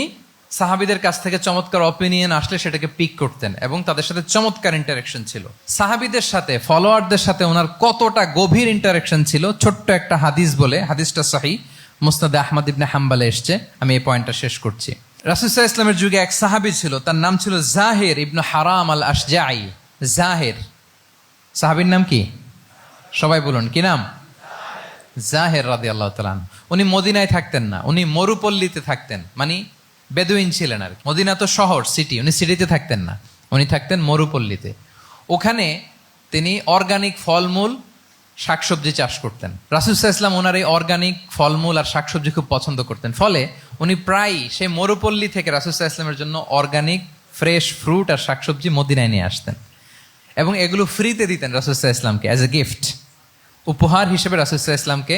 সাহাবীদের কাছ থেকে চমৎকার অপিনিয়ন আসলে সেটাকে পিক করতেন এবং তাদের সাথে চমৎকার ইন্টারাকশন ছিল। সাহাবীদের সাথে, ফলোয়ারদের সাথে ওনার কতটা গভীর ইন্টারাকশন ছিল, ছোট্ট একটা হাদিস বলে, হাদিসটা সহিহ, মুসনাদে আহমদ ইবনে হাম্বালে এসছে। আমি এই পয়েন্টটা শেষ করছি। রাসূল সাল্লাল্লাহু আলাইহি ওয়াসাল্লামের যুগে এক সাহাবী ছিল, তার নাম ছিল জাহির ইবনে হারাম আল আশজাঈ। জাহির সাহাবীর নাম কি? সবাই বলুন, কি নাম? জাহির রাদিয়াল্লাহু তাআলা আনহু। উনি মদিনায় থাকতেন না, উনি মরুপল্লীতে থাকতেন, মানে বেদুইন ছিলেন আর কি। মদিনা তো শহর, সিটি, উনি সিটিতে থাকতেন না, উনি থাকতেন মরুপল্লীতে। ওখানে তিনি অর্গানিক ফলমূল, শাকসবজি চাষ করতেন। রাসূল সাল্লাল্লাহু আলাইহি ওয়াসাল্লাম ওনার এই অর্গানিক ফলমূল আর শাকসবজি খুব পছন্দ করতেন। ফলে উনি প্রায় সেই মরুপল্লী থেকে রাসূল সাল্লাল্লাহু আলাইহি ওয়াসাল্লামের জন্য অর্গানিক ফ্রেশ ফ্রুট আর শাকসবজি মদিনায় নিয়ে আসতেন এবং এগুলো ফ্রিতে দিতেন রাসূল সাল্লাল্লাহু আলাইহি ওয়াসাল্লামকে অ্যাজ এ গিফট। উপহার হিসেবে রাসূল সাল্লাল্লাহু আলাইহি ওয়াসাল্লামকে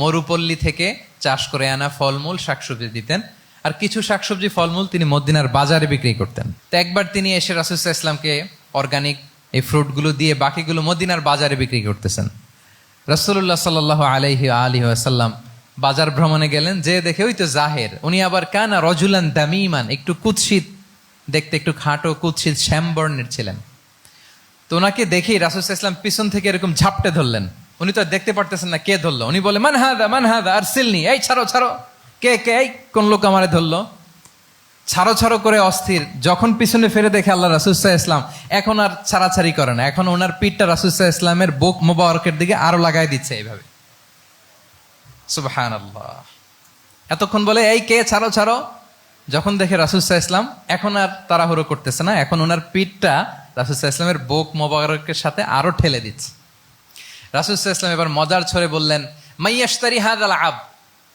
মরুপল্লী থেকে চাষ করে আনা ফলমূল, শাকসবজি দিতেন। আর কিছু শাকসবজি, ফলমূল তিনি মদিনার বাজারে বিক্রি করতেন। তো একবার তিনি এসে রাসূল সাল্লাল্লাহু আলাইহি ওয়াসাল্লামকে অর্গানিক এই ফ্রুটগুলো দিয়ে বাকিগুলো মদিনার বাজারে বিক্রি করতেছেন। রাসূলুল্লাহ সাল্লাল্লাহু আলাইহি ওয়া আলিহি ওয়াসাল্লাম বাজার ভ্রমণে গেলেন, যে দেখে ওই তো জাহের, উনি আবার কানা রজুলান দামিমান, একটু কুৎসিত দেখতে, একটু খাটো কুৎসিত শ্যামবর্ণের ছিলেন। তো ওনাকে দেখেই রাসূল সাল্লাল্লাহু আলাইহি ওয়াসাল্লাম পিছন থেকে এরকম ঝাপটে ধরলেন। উনি তো দেখতে পারতেছেন না কে ধরলো। উনি বলে, মান হাদা আরসিলনি, এই ছাড়ো ছাড়ো, কে কে, এই কোন লোক আমারে ধরলো? ছাড়ো ছাড়ো করে অস্থির। যখন পিছনে ফিরে দেখে আল্লাহ রাসূল সাল্লাল্লাহু আলাইহি ওয়াসাল্লাম, এখন আর ছাড়াছাড়ি করে না, এখন ওনার পিঠটা রাসূল সাল্লাল্লাহু আলাইহি ওয়াসাল্লামের বুক মোবারকের দিকে আরো লাগাই দিচ্ছে এইভাবে। সুবহানাল্লাহ। এতক্ষণ বলে, এই কে, ছাড়ো ছাড়ো। যখন দেখে রাসূল সাল্লাল্লাহু আলাইহি ওয়াসাল্লাম এখন আর তাড়াহুড়ো করতেছে না, এখন ওনার পিঠটা রাসূল সাল্লাল্লাহু আলাইহি ওয়াসাল্লামের বুক মোবারকের সাথে আরো ঠেলে দিচ্ছে। রাসূল সাল্লাল্লাহু আলাইহি ওয়াসাল্লাম এবার মজার ছলে বললেন, মাইয়াশতারি হাযাল আবদ,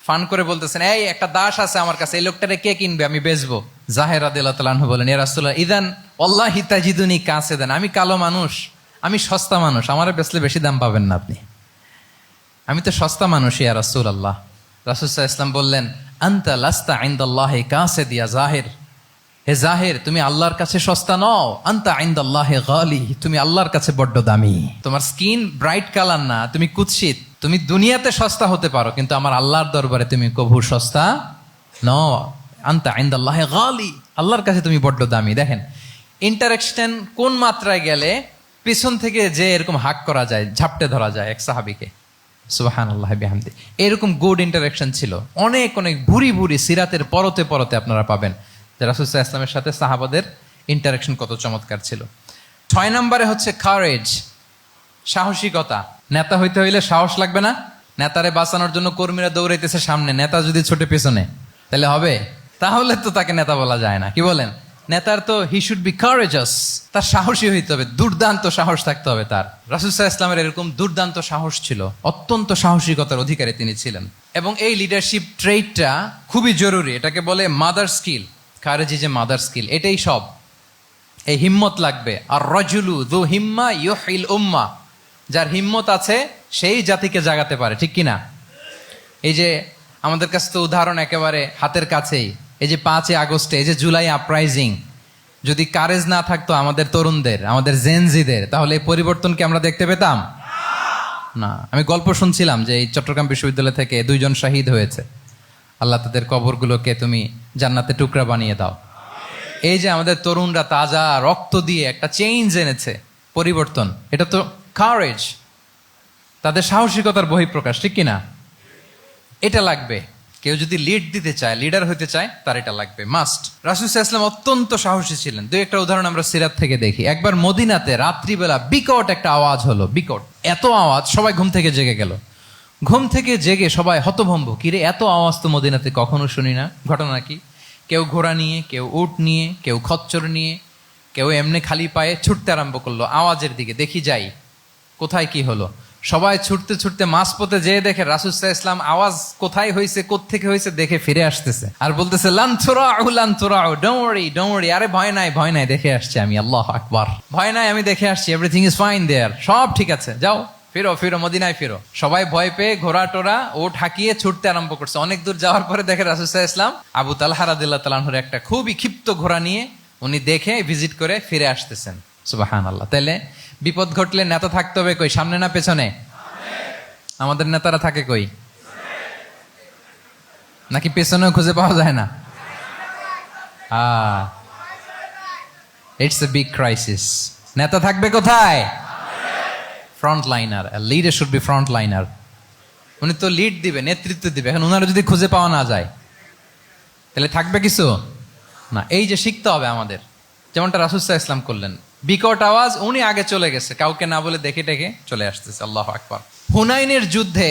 ফান করে বলতেছেন, এই একটা দাস আছে আমার কাছে, এই লোকটারে কে কিনবে, আমি বেচবো। জাহির রাদিয়াল্লাহু তাআলা আনহু বলেন, ইয়া রাসূলুল্লাহ, ইদান ওয়াল্লাহি তাজিদুনি কাসিদান, আমি কালো মানুষ, আমি সস্তা মানুষ, আমারে বেচলে বেশি দাম পাবেন না আপনি। আমি তো সস্তা মানুষ ইয়া রাসূলুল্লাহ। রাসূল সাল্লাল্লাহু আলাইহি ওয়াসাল্লাম বললেন, আনতা লাস্তা ইনদাল্লাহি কাসিদ ইয়া জাহির। হে জাহির, তুমি আল্লাহর কাছে সস্তা নও। আনতা ইনদাল্লাহি গালি, তুমি আল্লাহর কাছে বড্ড দামি। তোমার স্কিন ব্রাইট কালার না, তুমি কুৎসিত। তুমি দুনিয়াতে সস্তা হতে পারো, কিন্তু আমার আল্লাহর দরবারে তুমি কভু সস্তা নও। আনতা ইনদাল্লাহি গালি, আল্লাহর কাছে তুমি বড্ড দামি। দেখেন ইন্টারেকশন কোন মাত্রায় গেলে পিছন থেকে যে এরকম হাক করা যায়, ঝাপটে ধরা যায় এক সাহাবীকে। সুবহানাল্লাহ বিহামদি। এরকম গুড ইন্টারাকশন ছিল। অনেক অনেক ভুরি ভুরি সিরাতের পরতে পরতে আপনারা পাবেন যে রাসূল সাল্লাল্লাহু আলাইহি ওয়াসাল্লামের সাথে সাহাবাদের ইন্টারাকশন কত চমৎকার ছিল। 6 নম্বরে হচ্ছে কারেজ, সাহসিকতা। নেতা হইতে হইলে সাহস লাগবে না? নেতারে বাঁচানোর জন্য কর্মীরা দৌড়াইতেছে সামনে, নেতা যদি ছোটে পেছনে, তাহলে হবে? তাহলে তো তাকে নেতা বলা যায় না। কি বলেন? নেতার তো হি শুড বি কারেজাস, তার সাহসী হইতে হবে, দুর্দান্ত সাহস থাকতে হবে তার। রাসূল সাল্লাল্লাহু আলাইহি ওয়াসাল্লামের এরকম দুর্দান্ত সাহস ছিল, অত্যন্ত সাহসিকতার অধিকারী তিনি ছিলেন। এবং এই লিডারশিপ ট্রেটটা খুবই জরুরি, এটাকে বলে mother skill. Courage is a mother skill, এটাই সব। এই হিম্মত লাগবে। আর রাজুলু যু হিম্মা ইউহিল উম্মাহ, যার হিম্মত আছে সেই জাতিকে জাগাতে পারে, ঠিক কিনা? এই যে আমাদের কাছে তো উদাহরণ একেবারে হাতের কাছেই, এই যে 5 আগস্টে, এই যে জুলাই আপরাইজিং, যদি কারেজ না থাকতো আমাদের তরুণদের, আমাদের জেনজিদের, তাহলে এই পরিবর্তন কি আমরা দেখতে পেতাম? না। আমি গল্প শুনছিলাম যে এই চট্টগ্রাম বিশ্ববিদ্যালয় থেকে 2 জন শহীদ হয়েছে। আল্লাহ তাদের কবরগুলোকে তুমি জান্নাতে টুকরা বানিয়ে দাও। এই যে আমাদের তরুণরা তাজা রক্ত দিয়ে একটা চেঞ্জ এনেছে, পরিবর্তন, এটা তো কারেজ, তাদের সাহসিকতার বহিঃপ্রকাশ, ঠিক কিনা? এটা লাগবে। কেউ যদি লিড দিতে চায়, লিডার হতে চায়, তার এটা লাগবে, মাস্ট। রাসূল সাল্লাল্লাহু আলাইহি ওয়াসাল্লাম অত্যন্ত সাহসী ছিলেন। 2-1টা উদাহরণ আমরা সিরাত থেকে দেখি। একবার মদিনাতে রাত্রিবেলা বিকট একটা আওয়াজ হলো, বিকট এত আওয়াজ, সবাই ঘুম থেকে জেগে গেল। ঘুম থেকে জেগে সবাই হতভম্ব, কিরে এত আওয়াজ তো মদিনাতে কখনো শুনি না। ঘটনা কি? কেউ ঘোড়া নিয়ে, কেউ উট নিয়ে, কেউ খচ্চর নিয়ে, কেউ এমনি খালি পায়ে ছুটতে আরম্ভ করলো আওয়াজের দিকে, দেখি যাই কোথায় কি হলো। সবাই ছুটতে ছুটতে মাঝপথে যেয়ে দেখে রাসূল সাল্লাল্লাহু আলাইহি ওয়াসাল্লাম আওয়াজ কোথায় হয়েছে, কোত্থেকে হয়েছে দেখে ফিরে আসতেছে, আর বলতেছে লান তুরাউ, ডোন্ট ওয়ারি, আরে ভয় নাই, ভয় নাই, দেখে আসছি আমি, আল্লাহু আকবার, ভয় নাই, আমি দেখে আসছি, এভরিথিং ইজ ফাইন দেয়ার, সব ঠিক আছে, যাও ফিরো মদিনায় ফিরো। সবাই ভয় পেয়ে ঘোড়া টোরা ওট হাঁকিয়ে ছুটতে আরম্ভ করছে। অনেক দূর যাওয়ার পরে দেখে রাসূল সাল্লাল্লাহু আলাইহি ওয়াসাল্লাম আবু তালহা রাদিয়াল্লাহু তাআলা আনহুর একটা খুবই ক্ষিপ্ত ঘোড়া নিয়ে উনি দেখে ভিজিট করে ফিরে আসতেছেন। সুবহানাল্লাহ। তাহলে বিপদ ঘটলে নেতা থাকতে হবে কই, সামনে না পেছনে? আমাদের নেতারা থাকে কই? নাকি পেছনেও খুঁজে পাওয়া যায় না? It's a big crisis. নেতা থাকবে কোথায়? Front liner. Leader should be front liner. উনি তো লিড দিবে, নেতৃত্ব দিবে। এখন ওনারা যদি খুঁজে পাওয়া না যায়, তাহলে থাকবে কিছু না। এই যে শিখতে হবে আমাদের, যেমনটা রাসূল সাল্লাল্লাহু আলাইহি ওয়াসাল্লাম করলেন। বিকট আওয়াজ, উনি আগে চলে গেছে, কাউকে না বলে দেখে টেকে চলে আসতেছে। আল্লাহু আকবার। হুনাইনের যুদ্ধে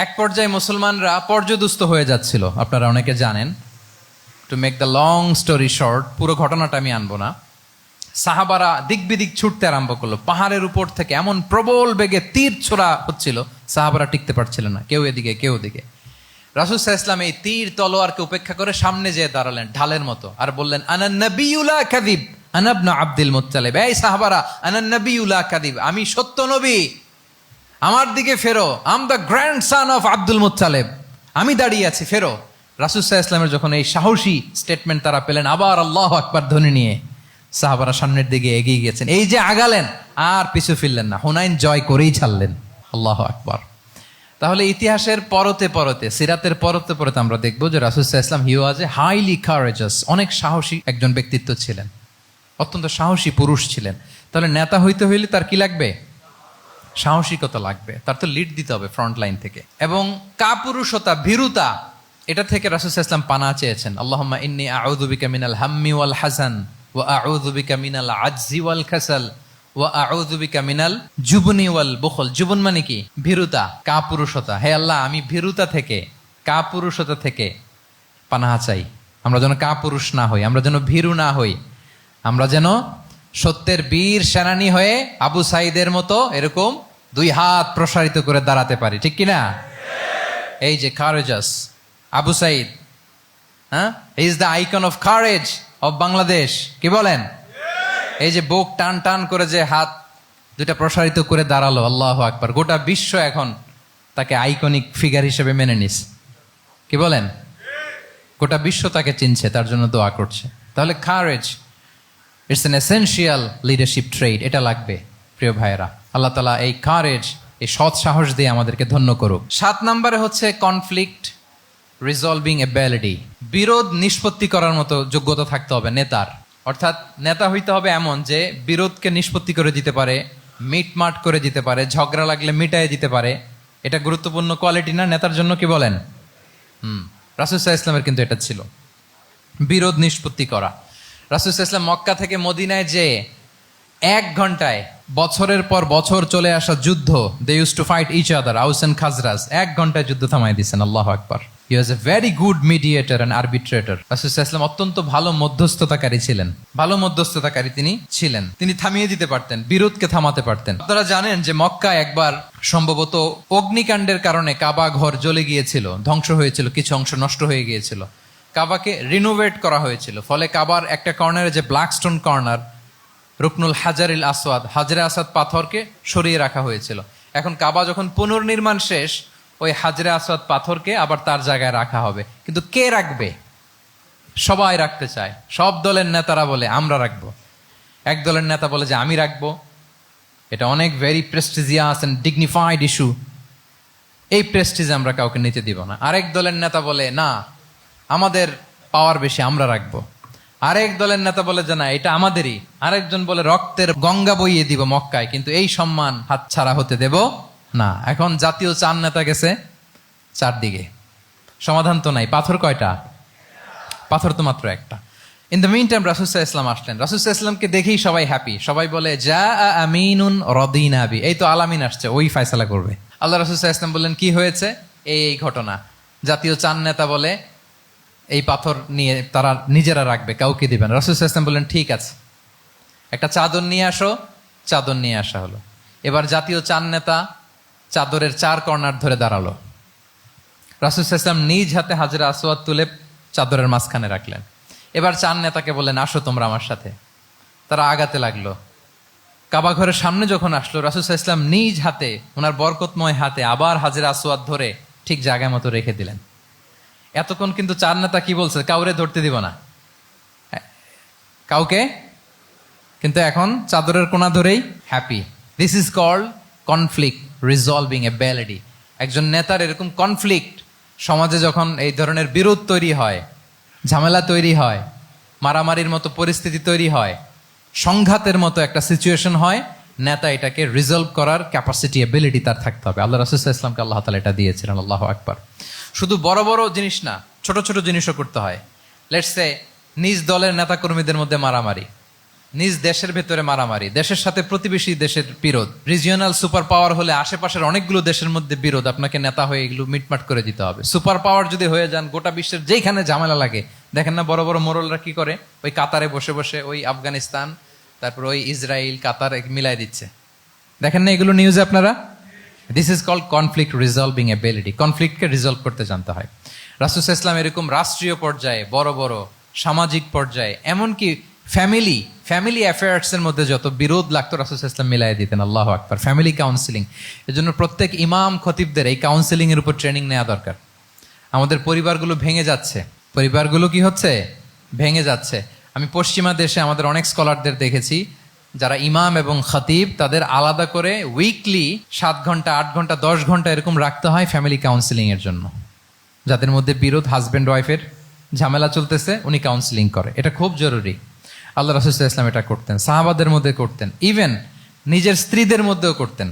এক পর্যায়ে মুসলমানরা পর্যদুস্ত হয়ে যাচ্ছিল, আপনারা অনেকে জানেন। To make the long story short, পুরো ঘটনাটা আমি আনবো না। সাহাবারা দিক বিদিক ছুটতে আরম্ভ করলো। পাহাড়ের উপর থেকে এমন প্রবল বেগে তীর ছোড়া হচ্ছিল, সাহাবারা টিকতে পারছিলেন না, কেউ এদিকে কেউ ওদিকে। রাসূল সাল্লাল্লাহু আলাইহি ওয়াসাল্লাম এই তীর তলোয়ারকে উপেক্ষা করে সামনে যেয়ে দাঁড়ালেন ঢালের মতো, আর বললেন আনা নবিয়্যু লা কাযিব আনা ইবনু আব্দুল মুত্তালিব। এই সাহাবারা, আনা নবিয়্যু লা কাযিব, আমি সত্য নবী, আমার দিকে ফেরো, I'm the grandson of Abdul Muttalib, আমি দাঁড়িয়ে আছি, ফেরো। রাসূল সাল্লাল্লাহু আলাইহি ওয়াসাল্লামের যখন এই সাহসী স্টেটমেন্ট তারা পেলেন, আবার আল্লাহু আকবার ধ্বনি নিয়ে সাহাবারা সামনের দিকে এগিয়ে গেছেন। এই যে আগালেন, আর পিছু ফিরলেন না, হুনাইন জয় করেই ছাড়লেন। আল্লাহু আকবার। তাহলে ইতিহাসের পরতে পরতে, সিরাতের পরতে পরতে আমরা দেখবো যে রাসূল সাল্লাল্লাহু আলাইহি ওয়াসাল্লাম হি ওয়াজ এ হাইলি কারেজাস, অনেক সাহসী একজন ব্যক্তিত্ব ছিলেন, অত্যন্ত সাহসী পুরুষ ছিলেন। তাহলে নেতা হইতে হইলে তার কি লাগবে? সাহসিকতা লাগবে, তার তো লিড দিতে হবে ফ্রন্ট লাইন থেকে। এবং কাপুরুষতা, ভীরুতা, এটা থেকে রাসূল সাল্লাল্লাহু আলাইহি ওয়াসাল্লাম পানা চেয়েছেন। আল্লাহুম্মা ইন্নী আউযু বিকা মিনাল হাম্মি ওয়াল হাযান ওয়া আউযু বিকা মিনাল আজজি ওয়াল কাসাল ওয়া আউযু বিকা মিনাল জুবনি ওয়াল বুখল। জুবন মানে কি? ভীরুতা, কাপুরুষতা। হে আল্লাহ, আমি ভীরুতা থেকে, কাপুরুষতা থেকে পানাহ চাই। আমরা যেন কাপুরুষ না হই, আমরা যেন ভীরু না হই, আমরা যেন সত্যের বীর সেনানী হয়ে আবু সাঈদের মতো এরকম 2 হাত প্রসারিত করে দাঁড়াতে পারি, ঠিক কিনা? এই যে কারেজাস আবু সাঈদ, হ্যাঁ, is the icon of courage of Bangladesh. কি বলেন? এই যে বুক টান টান করে যে হাত 2টা প্রসারিত করে দাঁড়ালো, আল্লাহু আকবার। গোটা বিশ্ব এখন তাকে আইকনিক ফিগার হিসেবে মেনে নিস, কি বলেন? গোটা বিশ্ব তাকে চিনছে, তার জন্য দোয়া করছে। তাহলে courage it's an essential leadership trade, এটা লাগবে প্রিয় ভাইয়েরা। আল্লাহ তাআলা এই কারেজ, এই সৎ সাহস দিয়ে আমাদেরকে ধন্য করুক। 7 নম্বরে হচ্ছে কনফ্লিক্ট রিজলভিং এবিলিটি, বিরোধ নিষ্পত্তি করার মতো যোগ্যতা থাকতে হবে নেতার। অর্থাৎ নেতা হইতে হবে এমন যে বিরোধকে নিষ্পত্তি করে দিতে পারে, মিটমাট করে দিতে পারে, ঝগড়া লাগলে মিটাই দিতে পারে। এটা গুরুত্বপূর্ণ কোয়ালিটি না নেতার জন্য, কি বলেন? রাসূল সাল্লাল্লাহু আলাইহি ওয়াসাল্লামের কিন্তু এটা ছিল, বিরোধ নিষ্পত্তি করা। রাসূল সাল্লাল্লাহু আলাইহি ওয়াসাল্লাম মক্কা থেকে মদিনায় যে 1 ঘন্টায় বছরের পর বছর চলে আসা যুদ্ধ, they use to fight each other, Aus and Khazraj, 1 ঘন্টায় যুদ্ধ থামাই দিয়েছেন। আল্লাহু আকবার। He was a very good mediator and arbitrator. রাসূল সাল্লাল্লাহু আলাইহি ওয়াসাল্লাম অত্যন্ত ভালো মধ্যস্থতাকারী ছিলেন, ভালো মধ্যস্থতাকারী তিনি ছিলেন। তিনি থামিয়ে দিতে পারতেন, বিরোধকে থামাতে পারতেন। আপনারা জানেন যে মক্কা একবার সম্ভবত অগ্নিকাণ্ডের কারণে কাবা ঘর জ্বলে গিয়েছিল, ধ্বংস হয়েছিল, কিছু অংশ নষ্ট হয়ে গিয়েছিল। কাবাকে রিনোভেট করা হয়েছিল, ফলে কাবার একটা কর্নারে যে ব্ল্যাক স্টোন কর্নার, রুকনুল হাজারিল আসওয়াদ, হাজরে আসওয়াদ পাথরকে সরিয়ে রাখা হয়েছিল। এখন কাবা যখন পুনর্নির্মাণ শেষ, ওই হাজরে আসওয়াদ পাথরকে আবার তার জায়গায় রাখা হবে। কিন্তু কে রাখবে? সবাই রাখতে চায়, সব দলের নেতারা বলে আমরা রাখবো। এক দলের নেতা বলে যে আমি রাখবো, এটা অনেক very prestigious and dignified issue, এই প্রেস্টিজ আমরা কাউকে নিতে দিব না। আরেক দলের নেতা বলে না, আমাদের পাওয়ার বেশি, আমরা রাখবো। আরেক দলের নেতা বলে যে না, এটা আমাদেরই। আরেকজন বলে রক্তের গঙ্গা বইয়ে দিব মক্কায়, কিন্তু এই সম্মান হাতছাড়া হতে দেব না। এখন জাতীয় 4 নেতা গেছে 4 দিকে, সমাধান তো নাই। পাথর কয়টা? পাথর তো মাত্র একটা। ইন দ্য মিন টাইম রাসূল সাল্লাল্লাহু আলাইহি ওয়াসাল্লাম আসলেন। রাসূল সাল্লাল্লাহু আলাইহি ওয়াসাল্লামকে দেখেই সবাই হ্যাপি, সবাই বলে যা আমিনুন রাদিনা বি, এই তো আলামিন আসছে, ওই ফয়সালা করবে। আল্লাহ রাসূল সাল্লাল্লাহু আলাইহি ওয়াসাল্লাম বললেন কি হয়েছে? এই ঘটনা। জাতীয় 4 নেতা বলে এই পাথর নিয়ে তারা নিজেরা রাখবে, কাউকে দিবেন। রাসূল সাল্লাল্লাহু আলাইহি ওয়াসাল্লাম বললেন ঠিক আছে, একটা চাদর নিয়ে আসো। চাদর নিয়ে আসা হলো। এবার জাতীয় 4 নেতা চাদরের 4 কর্নার ধরে দাঁড়ালো। রাসূল সাল্লাল্লাহু আলাইহি ওয়াসাল্লাম নিজ হাতে হাজরে আসওয়াদ তুলে চাদরের মাঝখানে রাখলেন। এবার 4 নেতাকে বললেন আসো তোমরা আমার সাথে। তারা আগাতে লাগলো। কাবা ঘরের সামনে যখন আসলো, রাসূল সাল্লাল্লাহু আলাইহি ওয়াসাল্লাম নিজ হাতে, ওনার বরকতময় হাতে আবার হাজরে আসওয়াদ ধরে ঠিক জায়গায় মতো রেখে দিলেন। এতক্ষণ কিন্তু 4 নেতা কি বলছে? কাউরে ধরতে দিব না, কাউকে। কিন্তু এখন চাদরের কোনা ধরেই happy. This is called conflict resolving ability. একজন নেতার এরকম কনফ্লিক্ট, সমাজে যখন এই ধরনের বিরোধ তৈরি হয়, ঝামেলা তৈরি হয়, মারামারির মতো পরিস্থিতি তৈরি হয়, সংঘাতের মতো একটা সিচুয়েশন হয়, নেতা এটাকে রিজলভ করার ক্যাপাসিটি, এবিলিটি তার থাকতে হবে। আল্লাহ রাসূল সাল্লাল্লাহু আলাইহি ওয়াসাল্লামকে আল্লাহ তাআলা এটা দিয়েছিলেন। আল্লাহু আকবার। শুধু বড় বড় জিনিস না, ছোট ছোট জিনিসও করতে হয়। লেটস সে নিজ দলের নেতা কর্মীদের মধ্যে মারামারি, নিজ দেশের ভেতরে মারামারি, দেশের সাথে প্রতিবেশী দেশের বিরোধ, রিজিওনাল সুপার পাওয়ার হলে আশেপাশের অনেকগুলো দেশের মধ্যে বিরোধ, আপনাকে নেতা হয়ে এগুলো মিটমাট করে দিতে হবে। সুপার পাওয়ার যদি হয়ে যান, গোটা বিশ্বের যেখানে ঝামেলা লাগে, দেখেন না বড় বড় মোড়লরা কি করে? ওই কাতারে বসে বসে ওই আফগানিস্তান, তারপর ওই ইসরায়েল, কাতার মিলাই দিচ্ছে, দেখেন না এগুলো নিউজে আপনারা? This is called conflict resolving ability. কনফ্লিক্টকে রিজলভ করতে জানতে হয়। রাসূল সাল্লাল্লাহু আলাইহি ওয়াসাল্লাম এরকম রাষ্ট্রীয় পর্যায়ে, বড় বড় সামাজিক পর্যায়ে, এমনকি ফ্যামিলি অ্যাফেয়ার্সের মধ্যে যত বিরোধ লাগতো, রাসূল সাল্লাল্লাহু আলাইহি ওয়াসাল্লাম মিলাই দিতেন। আল্লাহু আকবার। ফ্যামিলি কাউন্সিলিং, এজন্য প্রত্যেক ইমাম খতিবদের এই কাউন্সিলিং এর উপর ট্রেনিং নেওয়া দরকার। আমাদের পরিবারগুলো ভেঙে যাচ্ছে, পরিবারগুলো কি হচ্ছে? ভেঙে যাচ্ছে। আমি পশ্চিমা দেশে আমাদের অনেক স্কলারদের দেখেছি, যারা ইমাম এবং খতিব, তাদের আলাদা করে উইকলি 7 ঘন্টা, 8 ঘন্টা, 10 ঘন্টা এরকম রাখতে হয় ফ্যামিলি কাউন্সিলিং এর জন্য। যাদের মধ্যে বিরোধ, হাজব্যান্ড ওয়াইফের ঝামেলা চলতেছে, উনি কাউন্সিলিং করে। এটা খুব জরুরি। আল্লাহ রাসূল সাল্লাল্লাহু আলাইহি ওয়াসাল্লাম এটা করতেন, সাহাবাদের মধ্যে করতেন, ইভেন নিজের স্ত্রীদের মধ্যেও করতেন।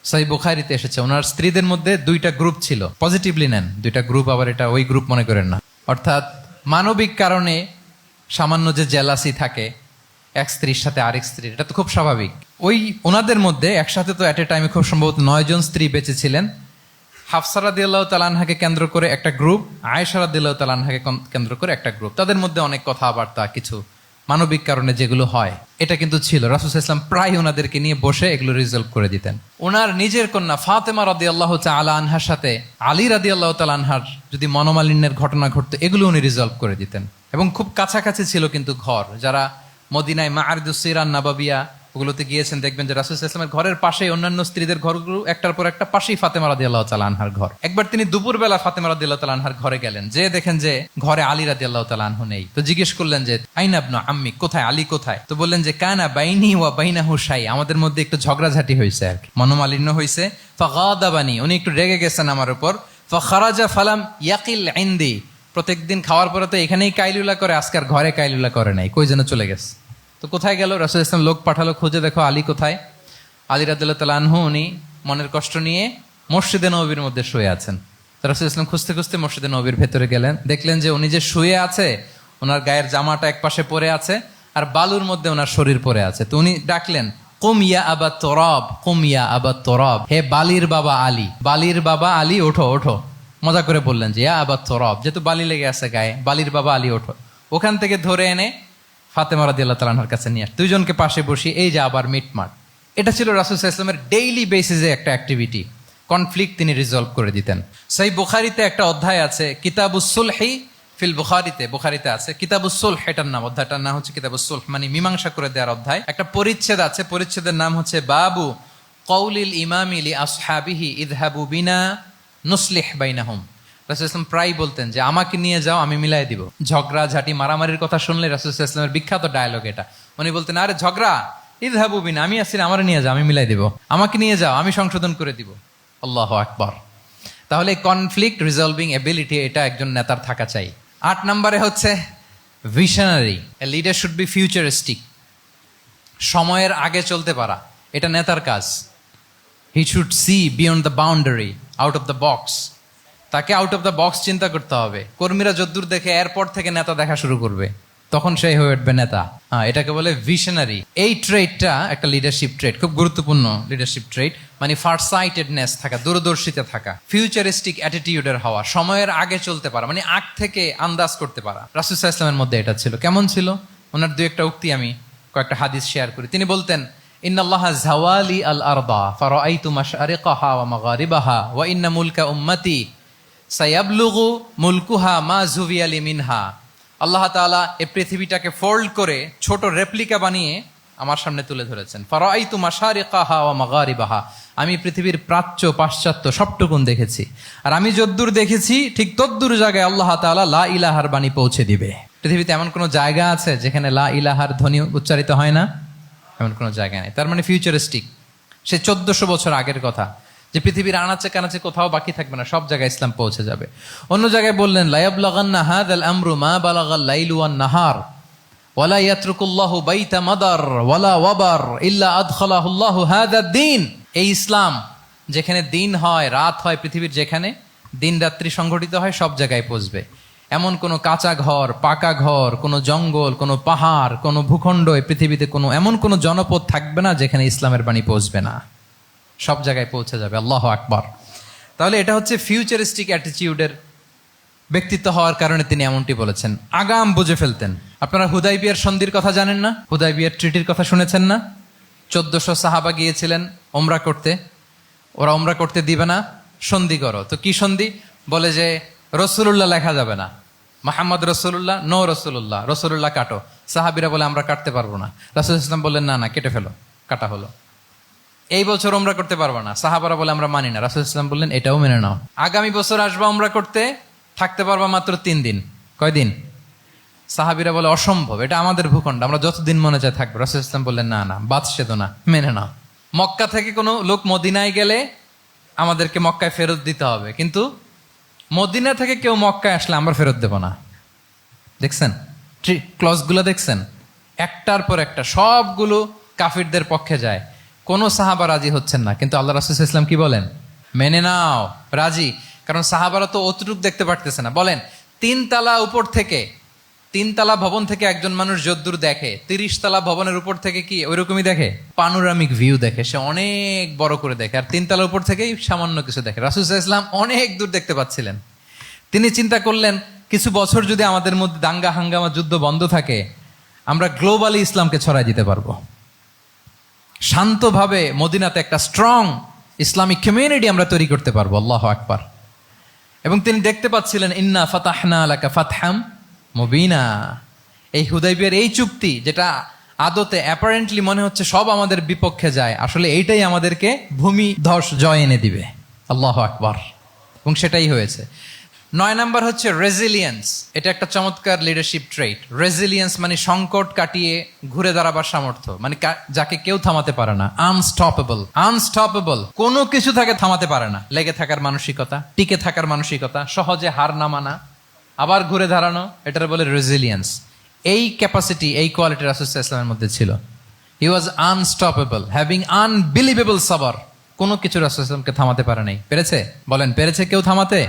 সহিহ বুখারীতে এসেছে, ওনার স্ত্রীদের মধ্যে 2টা গ্রুপ ছিল। পজিটিভলি নেন, 2টা গ্রুপ, আবার এটা ওই গ্রুপ মনে করেন না। অর্থাৎ মানবিক কারণে সামান্য যে জেলাসি থাকে এক স্ত্রীর সাথে আরেক স্ত্রীর, এটা তো খুব স্বাভাবিক। ওই ওনাদের মধ্যে একসাথে তো অ্যাট এ টাইমে খুব সম্ভবত 9 জন স্ত্রী বেঁচে ছিলেন। হাফসা রাদিয়াল্লাহু তাআলা আনহাকে কেন্দ্র করে একটা গ্রুপ, আয়েশা রাদিয়াল্লাহু তাআলা আনহাকে কেন্দ্র করে একটা গ্রুপ। তাদের মধ্যে অনেক কথাবার্তা, কিছু মানবিক কারণে যেগুলো হয়, এটা কিন্তু ছিল। রাসূল সাল্লাল্লাহু আলাইহি ওয়াসাল্লাম প্রায় ওনাদেরকে নিয়ে বসে এগুলো রিজলভ করে দিতেন। ওনার নিজের কন্যা ফাতেমা রাদিয়াল্লাহু তাআলা আনহার সাথে আলী রাদিয়াল্লাহু তাআলা আনহার যদি মনোমালিন্যের ঘটনা ঘটতো, এগুলো উনি রিজলভ করে দিতেন। এবং খুব কাছাকাছি ছিল কিন্তু ঘর। যারা মদিনায় মাআরিদুস সিরান নাবাবিয়া ওগুলোতে গিয়েছেন, দেখবেন যে রাসূল সাল্লাল্লাহু আলাইহি ওয়াসাল্লামের ঘরের পাশে অন্যান্য স্ত্রীদের ঘরগুলো একটার পর একটা, পাশেই ফাতেমা রাদিয়াল্লাহু তাআলা আনহার ঘর। একবার তিনি দুপুরবেলা ফাতেমা রাদিয়াল্লাহু তাআলা আনহার ঘরে গেলেন, যে দেখেন যে ঘরে আলী রাদিয়াল্লাহু তাআলা আনহু নেই। তো জিজ্ঞেস করলেন যে আইনা ইবনু আম্মি, কোথায় আলী কোথায়? তো বললেন যে কানা বাইনি ওয়া বাইনাহু শাই, আমাদের মধ্যে একটু ঝগড়াঝাটি হয়েছে আর কি, মনোমালিন্য হয়েছে। ফাগাদাবানি, উনি একটু রেগে গেছেন আমার উপর। ফাখারাজা ফালাম ইয়াকিল ইনদি, প্রত্যেকদিন খাওয়ার পরে তো এখানেই কাইলুলা করে, আজকে আর ঘরে কাইলুলা করে নাই, কই যেন চলে গেছে। তো কোথায় গেল? রাসূল ইসলাম লোক পাঠালো, খুঁজে দেখো আলী কোথায়। আলী রাদিয়াল্লাহু তাআলা আনহু উনি মনের কষ্ট নিয়ে মসজিদে নববীর মধ্যে শুয়ে আছেন। তো রাসূল ইসলাম খুঁজতে খুঁজতে মসজিদে নববীর ভেতরে গেলেন, দেখলেন যে উনি যে শুয়ে আছে, ওনার গায়ের জামাটা এক পাশে পড়ে আছে আর বালুর মধ্যে ওনার শরীর পড়ে আছে। তো উনি ডাকলেন, কুম ইয়া আবা তুরাব, কুম ইয়া আবা তুরাব, হে বালির বাবা আলী, বালির বাবা আলী, ওঠো ওঠো। মজা করে বললেন যে ইয়া আবা তুরাব, যেহেতু বালি লেগে আছে গায়ে, বালির বাবা আলী ওঠো। ওখান থেকে ধরে এনে ফাতেমা রাদিয়াল্লাহু তাআলা আনহার কাছে নিয়ে, দুইজনকে পাশে বসিয়ে এই যে আবার মিটমাট। এটা ছিল রাসূল সাল্লাল্লাহু আলাইহি ওয়াসাল্লামের ডেইলি বেসিসে একটা অ্যাক্টিভিটি। কনফ্লিক্ট তিনি রিজলভ করে দিতেন। সহিহ বুখারীতে একটা অধ্যায় আছে, কিতাবুস সুলহি ফিল বুখারীতে আছে কিতাবুস সুলহ, এটার নাম, অধ্যায়টার নাম হচ্ছে কিতাবুস সুলহ, মানে মীমাংসা করে দেওয়ার অধ্যায়। একটা পরিচ্ছেদ আছে, পরিচ্ছেদের নাম হচ্ছে বাবু কওলিল ইমামি লি আসহাবিহি ইযহাবু বিনা নুসলিহ বাইনাহুম। রাসূল ইসলাম প্রায় বলতেন যে আমাকে নিয়ে যাও, আমি মিলাই দিব। ঝগড়া ঝাঁটি মারামারির কথা শুনলে রাসূল ইসলামের বিখ্যাত ডায়লগ এটা। উনি বলতেন, আরে ঝগড়া, ইযহাবু বিনা, আমি আসি, আমার নিয়ে যাও, আমি মিলাই দিব। আমাকে নিয়ে যাও, আমি সংশোধন করে দিব। আল্লাহু আকবার। তাহলে কনফ্লিক্ট রিজলভিং এবিলিটি, এটা একজন নেতার থাকা চাই। 8 নম্বরে হচ্ছে visionary. A leader should be futuristic, সময়ের আগে চলতে পারা, এটা নেতার কাজ। He should see beyond the boundary, out of the box. তাকে আউট অফ দ্য বক্স চিন্তা করতে হবে। কর্মীরা যদ্দূর দেখে এরপর থেকে নেতা দেখা শুরু করবে, তখন সেই হয়ে উঠবে নেতা। এটাকে বলে ভিশনারি। এই ট্রেটটা একটা লিডারশিপ ট্রেট, খুব গুরুত্বপূর্ণ লিডারশিপ ট্রেট, মানে ফারসাইটেডনেস থাকা, দূরদর্শিতা থাকা, ফিউচারিস্টিক অ্যাটিটিউডের হওয়া, সময়ের আগে চলতে পারা, মানে আগ থেকে আন্দাজ করতে পারা। রাসূল সাল্লাল্লাহু আলাইহি ওয়াসাল্লামের মধ্যে এটা ছিল। কেমন ছিল? ওনার দুই একটা উক্তি আমি কয়েকটা হাদিস শেয়ার করি। তিনি বলতেন, ইন্নাল্লাহা যাওয়ালি আল আরদা ফারাআইতু মাশআরিকাহা ওয়া মাগারিবাহা ওয়া ইন্না মুলকা উম্মতি সায়াবলুগু মুলকুহা মা যুবিয়ালি মিনহা। আল্লাহ তাআলা এই পৃথিবীটাকে ফোল্ড করে ছোট রেপ্লিকা বানিয়ে আমার সামনে তুলে ধরেছেন। ফারাআইতু মাশারিকাহা ওয়া মাগারিবাহা, আমি পৃথিবীর প্রাচ্য পাশ্চাত্য সবটুকুন দেখেছি। আর আমি যদ্দূর দেখেছি ঠিক তদ্দূর জায়গায় আল্লাহ তাআলা লা ইলাহার বাণী পৌঁছে দিবে। পৃথিবীতে এমন কোনো জায়গা আছে যেখানে লা ইলাহার ধ্বনি উচ্চারিত হয় না? এমন কোনো জায়গা নেই। তার মানে ফিউচারিস্টিক। সে 1400 বছর আগের কথা, যে পৃথিবীর আনাচে কানাচে কোথাও বাকি থাকবে না, সব জায়গায় ইসলাম পৌঁছে যাবে। অন্য জায়গায় বললেন, লা ইয়াবলাগান্না হাযাল আমরু মা বালাগাল লাইলু ওয়ান নাহার ওয়ালা ইয়াতরুকুল্লাহু বাইতা মাদার ওয়ালা ওয়াবার ইল্লা আদখালাহুল্লাহু হাযাদ দ্বীন। এই ইসলাম যেখানে দিন হয়, রাত হয়, পৃথিবীর যেখানে দিন রাত্রি সংঘটিত হয়, সব জায়গায় পৌঁছবে। এমন কোনো কাঁচা ঘর, পাকা ঘর, কোনো জঙ্গল, কোনো পাহাড়, কোনো ভূখণ্ড, এই পৃথিবীতে কোনো এমন কোনো জনপদ থাকবে না যেখানে ইসলামের বাণী পৌঁছবে না। সব জায়গায় পৌঁছে যাবে। আল্লাহু আকবার। তাহলে এটা হচ্ছে ফিউচারিস্টিক অ্যাটিটিউডের ব্যক্তিত্ব হওয়ার কারণে তিনি এমনটি বলেছেন। আগাম বুঝে ফেলতেন। আপনারা হুদাইবিয়ার সন্ধির কথা জানেন না? হুদাইবিয়ার ট্রিটির কথা শুনেছেন না? 1400 সাহাবা গিয়েছিলেন ওমরা করতে, ওরা ওমরা করতে দিবে না, সন্ধি করো। তো কি সন্ধি? বলে যে রসুলুল্লাহ লেখা যাবে না, মুহাম্মদ রসুলুল্লাহ, নো রসুলুল্লাহ, রসুলুল্লাহ কাটো। সাহাবিরা বলে আমরা কাটতে পারবো না। রাসূল ইসলাম বললেন না না, কেটে ফেলো। কাটা হলো। এই বছর ওমরা করতে পারবো না, সাহাবারা বলে আমরা মানি না। রাসূল ইসলাম বললেন এটাও মেনে নাও। আগামী বছর আসবা ওমরা করতে, থাকতে পারবা মাত্র 3 দিন। কয়দিন? সাহাবিরা বলে অসম্ভব, এটা আমাদের ভূখণ্ড, আমরা যতদিন মনে চায় থাকবো। রাসূল ইসলাম বললেন না না, বাদশেদ না, মেনে নাও। মক্কা থেকে কোনো লোক মদিনায় গেলে আমাদেরকে মক্কায় ফেরত দিতে হবে, কিন্তু মদিনা থেকে কেউ মক্কায় আসলে আমরা ফেরত দেব না। দেখছেন ক্লজগুলো? দেখছেন একটার পর একটা, সবগুলো কাফিরদের পক্ষে যায়। কোনো সাহাবা রাজি হচ্ছেন না, কিন্তু আল্লাহ রাসূল সাল্লাল্লাহু আলাইহি ওয়াসাল্লাম কি বলেন? মেনে নাও, রাজি। কারণ সাহাবারা তো অতটুক দেখতে পারতেছে না। বলেন 3 তালা উপর থেকে, 3 তালা ভবন থেকে একজন মানুষ যদ্দূর দেখে, 30 তালা ভবনের উপর থেকে কি ওইরকমই দেখে? পানোরামিক ভিউ দেখে, সে অনেক বড় করে দেখে। আর 3 তালার উপর থেকেই সামান্য কিছু দেখে। রাসূল সাল্লাল্লাহু আলাইহি ওয়াসাল্লাম অনেক দূর দেখতে পাচ্ছিলেন। তিনি চিন্তা করলেন, কিছু বছর যদি আমাদের মধ্যে দাঙ্গা হাঙ্গামা যুদ্ধ বন্ধ থাকে, আমরা গ্লোবালি ইসলামকে ছড়াই দিতে পারবো। শান্তভাবে মদিনাতে একটা স্ট্রং ইসলামিক কমিউনিটি আমরা তৈরি করতে পারবো। আল্লাহু আকবার। এবং তিনি দেখতে পাচ্ছিলেন, ইন্না ফাতাহনা লাকা ফাতহাম মুবিনা, এই হুদাইবিয়ার এই চুক্তি, যেটা আদতে অ্যাপারেন্টলি মনে হচ্ছে সব আমাদের বিপক্ষে যায়, আসলে এইটাই আমাদেরকে ভূমি ধস জয় এনে দিবে। আল্লাহু আকবার। এবং সেটাই হয়েছে। 9 নাম্বার হচ্ছে রেজিলিয়েন্স। এটা একটা চমৎকার লিডারশিপ ট্রেট। রেজিলিয়েন্স মানে সংকট কাটিয়ে ঘুরে দাঁড়াবার সামর্থ্য, মানে যাকে কেউ থামাতে পারে না। আনস্টপেবল, আনস্টপেবল, কোনো কিছু তাকে থামাতে পারে না। লেগে থাকার মানসিকতা, টিকে থাকার মানসিকতা, সহজে হার না মানা, আবার ঘুরে দাঁড়ানো, এটার বলে রেজিলিয়েন্স। এই ক্যাপাসিটি, এই কোয়ালিটি রাসূল সাল্লাল্লাহু আলাইহি ওয়াসাল্লামের মধ্যে ছিল। হি ওয়াজ আনস্টপেবল, হ্যাভিং আনবিলিভেবল সাবর। কোনো কিছু রাসূল সাল্লাল্লাহু আলাইহি ওয়াসাল্লামকে থামাতে পারে নাই। পেরেছে? বলেন, পেরেছে কেউ থামাতে?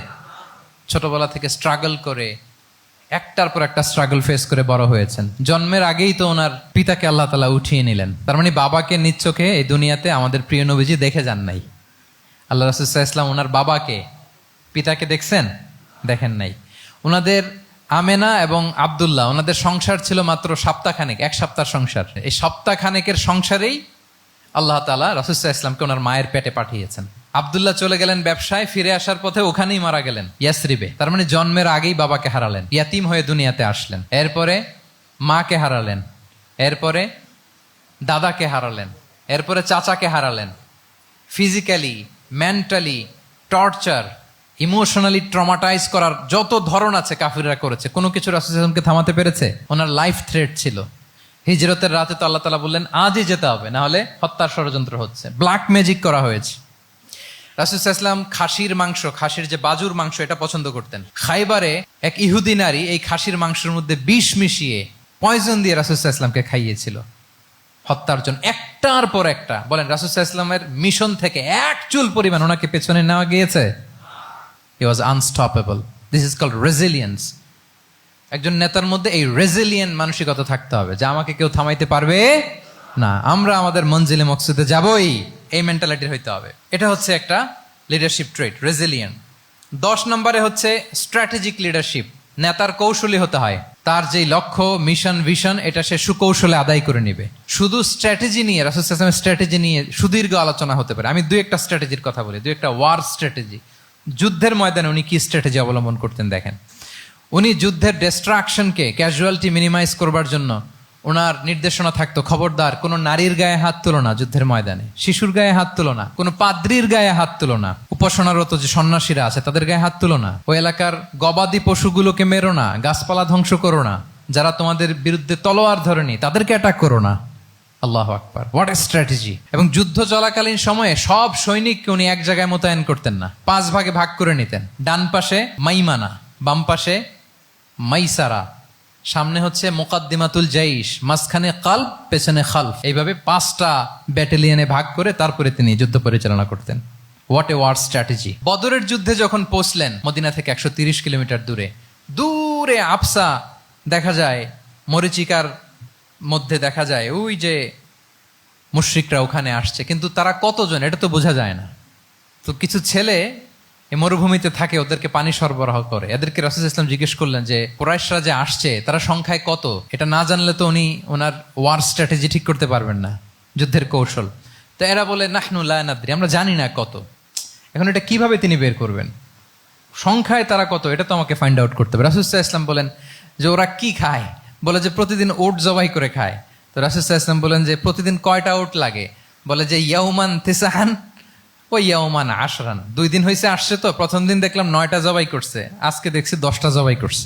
ছোটবেলা থেকে স্ট্রাগল করে একটার পর একটা স্ট্রাগল ফেস করে বড় হয়েছেন। জন্মের আগেই তো ওনার পিতাকে আল্লাহ তাআলা উঠিয়ে নিলেন। তার মানে বাবাকে নিজ চোখে এই দুনিয়াতে আমাদের প্রিয় নবীজি দেখে যান নাই। আল্লাহ রাসূল সাল্লাল্লাহু আলাইহি ওয়াসাল্লাম ওনার বাবাকে, পিতাকে দেখছেন? দেখেন নাই। ওনাদের আমেনা এবং আব্দুল্লাহ, ওনাদের সংসার ছিল মাত্র সপ্তাহখানেক, 1 সপ্তাহ সংসার। এই সপ্তাহখানেকের সংসারেই আল্লাহ তাআলা রাসূল সাল্লাল্লাহু আলাইহি ওয়াসাল্লামকে ওনার মায়ের পেটে পাঠিয়েছেন। আব্দুল্লাহ চলে গেলেন ব্যবসায়, ফিরে আসার পথে ওখানেই মারা গেলেন, ইয়াসরিবে। তার মানে জন্মের আগেই বাবাকে হারালেন, ইয়াতিম হয়ে দুনিয়াতে আসলেন। এরপরে মাকে হারালেন, এরপরে দাদাকে হারালেন, এরপরে চাচাকে হারালেন। Physically, mentally torture, emotionally traumatise করার যত ধরন আছে কাফিররা করেছে, কোনো কিছু রাসূল সাল্লাল্লাহু আলাইহি ওয়াসাল্লামকে থামাতে পেরেছে? ওনার লাইফ থ্রেট ছিল। হিজরতের রাতে তো আল্লাহ তাআলা বললেন আজই যেতে হবে, না হলে হত্যার ষড়যন্ত্র হচ্ছে, ব্ল্যাক ম্যাজিক করা হয়েছে। রাসূল সাল্লাল্লাহু আলাইহি ওয়াসাল্লাম খাসির মাংস, খাসির যে বাজুর মাংস, এটা পছন্দ করতেন। খাইবারে এক ইহুদি নারী এই খাসির মাংসের মধ্যে বিষ মিশিয়ে, পয়জন দিয়ে রাসূল সাল্লাল্লাহু আলাইহি ওয়াসাল্লামকে খাইয়েছিল হত্যার জন্য, একটার পর একটা। বলেন, রাসূল সাল্লাল্লাহু আলাইহি ওয়াসাল্লামের মিশন থেকে এক চুল পরিমাণ ওনাকে পেছনে নেওয়া গিয়েছে? He was unstoppable. This is called resilience. একজন নেতার মধ্যে এই রেজিলিয়েন্ট মানসিকতা থাকতে হবে যে আমাকে কেউ থামাইতে পারবে না, আমরা আমাদের মঞ্জিলে মকসুদে যাবই, এই মেন্টালিটির হইতে হবে। এটা হচ্ছে একটা লিডারশিপ ট্রেট, রেজিলিয়েন্ট। 10 নম্বরে হচ্ছে স্ট্র্যাটেজিক লিডারশিপ। নেতার কৌশলী হতে হয়। তার যেই লক্ষ্য, মিশন, ভিশন, এটা সে সুকৌশলে আদায় করে নিবে। শুধু স্ট্র্যাটেজি নিয়ে, রাসূল সাল্লাল্লাহু আলাইহি ওয়াসাল্লামের স্ট্র্যাটেজি নিয়ে সুদীর্ঘ আলোচনা হতে পারে। আমি 2-1টা স্ট্র্যাটেজির কথা বলি, 2-1টা ওয়ার স্ট্র্যাটেজি। যুদ্ধের ময়দানে উনি কি স্ট্র্যাটেজি অবলম্বন করতেন দেখেন। উনি যুদ্ধের ডিস্ট্রাকশনকে, ক্যাজুয়ালিটি মিনিমাইজ করবার জন্য ওনার নির্দেশনা থাকতো, খবরদার কোনো নারীর গায়ে হাত তুলো না যুদ্ধের ময়দানে, শিশুর গায়ে হাত তুলো না, কোনো পাদ্রীর গায়ে হাত তুলো না, উপাসনারত যে সন্ন্যাসীরা আছে তাদের গায়ে হাত তুলো না, ওই এলাকার গবাদি পশুগুলোকে মেরো না, গাছপালা ধ্বংস করো না, যারা তোমাদের বিরুদ্ধে তলোয়ার ধরেনি তাদেরকে অ্যাটাক করো না। আল্লাহু আকবার, হোয়াট এ স্ট্র্যাটেজি! এবং যুদ্ধ চলাকালীন সময়ে সব সৈনিককে উনি এক জায়গায় মোতায়েন করতেন না, 5 ভাগে ভাগ করে নিতেন। ডান পাশে মাইমানা, বাম পাশে মাইসারা, সামনে হচ্ছে মুকাদ্দিমাতুল জাইশ, মাঝখানে কালব, পেছনে খালফ। এইভাবে 5টা ব্যাটালিয়নে ভাগ করে তারপরে তিনি যুদ্ধ পরিচালনা করতেন। What a war strategy! বদরের যুদ্ধে যখন পৌঁছলেন মদিনা থেকে 130 কিলোমিটার দূরে, দূরে আফসা দেখা যায়, মরিচিকার মধ্যে দেখা যায় ওই যে মুশরিকরা ওখানে আসছে, কিন্তু তারা কতজন এটা তো বোঝা যায় না। তো কিছু ছেলে এই মরুভূমিতে থাকে, ওদেরকে পানি সরবরাহ করে। এদেরকে রাসূল সাল্লাল্লাহু আলাইহি ওয়াসাল্লাম জিজ্ঞেস করলেন যে কুরাইশরা যে আসছে তারা সংখ্যায় কত? এটা না জানলে তো উনি ওনার ওয়ার স্ট্র্যাটেজি ঠিক করতে পারবেন না, যুদ্ধের কৌশল। তো এরা বলে নাহনু লা নাদরি, আমরা জানি না কত। এখন এটা কিভাবে তিনি বের করবেন? সংখ্যায় তারা কত এটা তো আমাকে ফাইন্ড আউট করতে হবে। রাসূল সাল্লাল্লাহু আলাইহি ওয়াসাল্লাম বলেন যে ওরা কি খায়? বলে যে প্রতিদিন ওট জবাই করে খায়। তো রাসূল সাল্লাল্লাহু আলাইহি ওয়াসাল্লাম বলেন যে প্রতিদিন কয়টা ওট লাগে? বলে যে ইয়াউমান তিসআন ওই ইয়াউমান আশরান। 2 দিন হয়েছে আসছে, তো প্রথম দিন দেখলাম 9টা জবাই করছে, আজকে দেখছি 10টা জবাই করছে।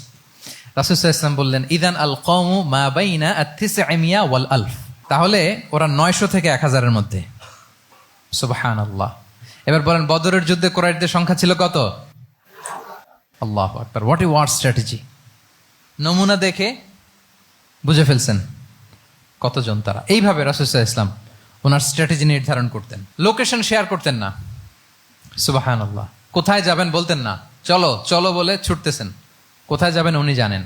রাসূল সাল্লাল্লাহু আলাইহি ওয়াসাল্লাম বললেন ইদান আল কওমু মা বাইনা আত-তিসআমিয়া ওয়াল আলফ। তাহলে ওরা 900 থেকে 1000 এর মধ্যে। সুবহানাল্লাহ। এবার বলেন বদরের যুদ্ধে কুরাইশদের সংখ্যা ছিল কত? আল্লাহু আকবার, হোয়াট এ ওয়ার স্ট্র্যাটেজি! নমুনা দেখে বুঝে ফেলছেন কতজন তারা। এইভাবে রাসূল সাল্লাল্লাহু আলাইহি ওয়াসাল্লাম ওনার স্ট্র্যাটেজি নির্ধারণ করতেন। লোকেশন শেয়ার করতেন না। সুবহানাল্লাহ। কোথায় যাবেন বলতেন না, চলো চলো বলে ছুটতেছেন। কোথায় যাবেন উনি জানেন।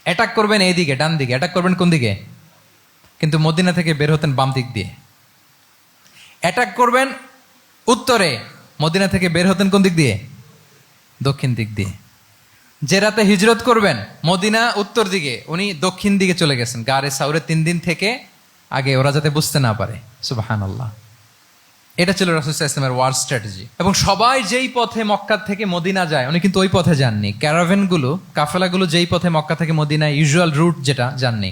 অ্যাটাক করবেন এই দিকে, ডান দিকে। অ্যাটাক করবেন কোন দিকে? কিন্তু মদিনা থেকে বের হতেন বাম দিক দিয়ে। অ্যাটাক করবেন উত্তরে, মদিনা থেকে বের হতেন কোন দিক দিয়ে? দক্ষিণ দিক দিয়ে। যে রাতে হিজরত করবেন মদিনা উত্তর দিকে, উনি দক্ষিণ দিকে চলে গেছেন গারে সাউরে 3 দিন থেকে আগে, ওরা যাতে বুঝতে না পারে। সুবহানাল্লাহ। এটা ছিল রাসূল সাল্লাল্লাহু আলাইহি ওয়াসাল্লামের ওয়ার স্ট্র্যাটেজি। এবং সবাই যেই পথে মক্কা থেকে মদিনা যায় উনি কিন্তু ওই পথে যাননি। ক্যারাভেনগুলো, কাফেলাগুলো যেই পথে মক্কা থেকে মদিনায় ইউজুয়াল রুট যেটা, যাননি।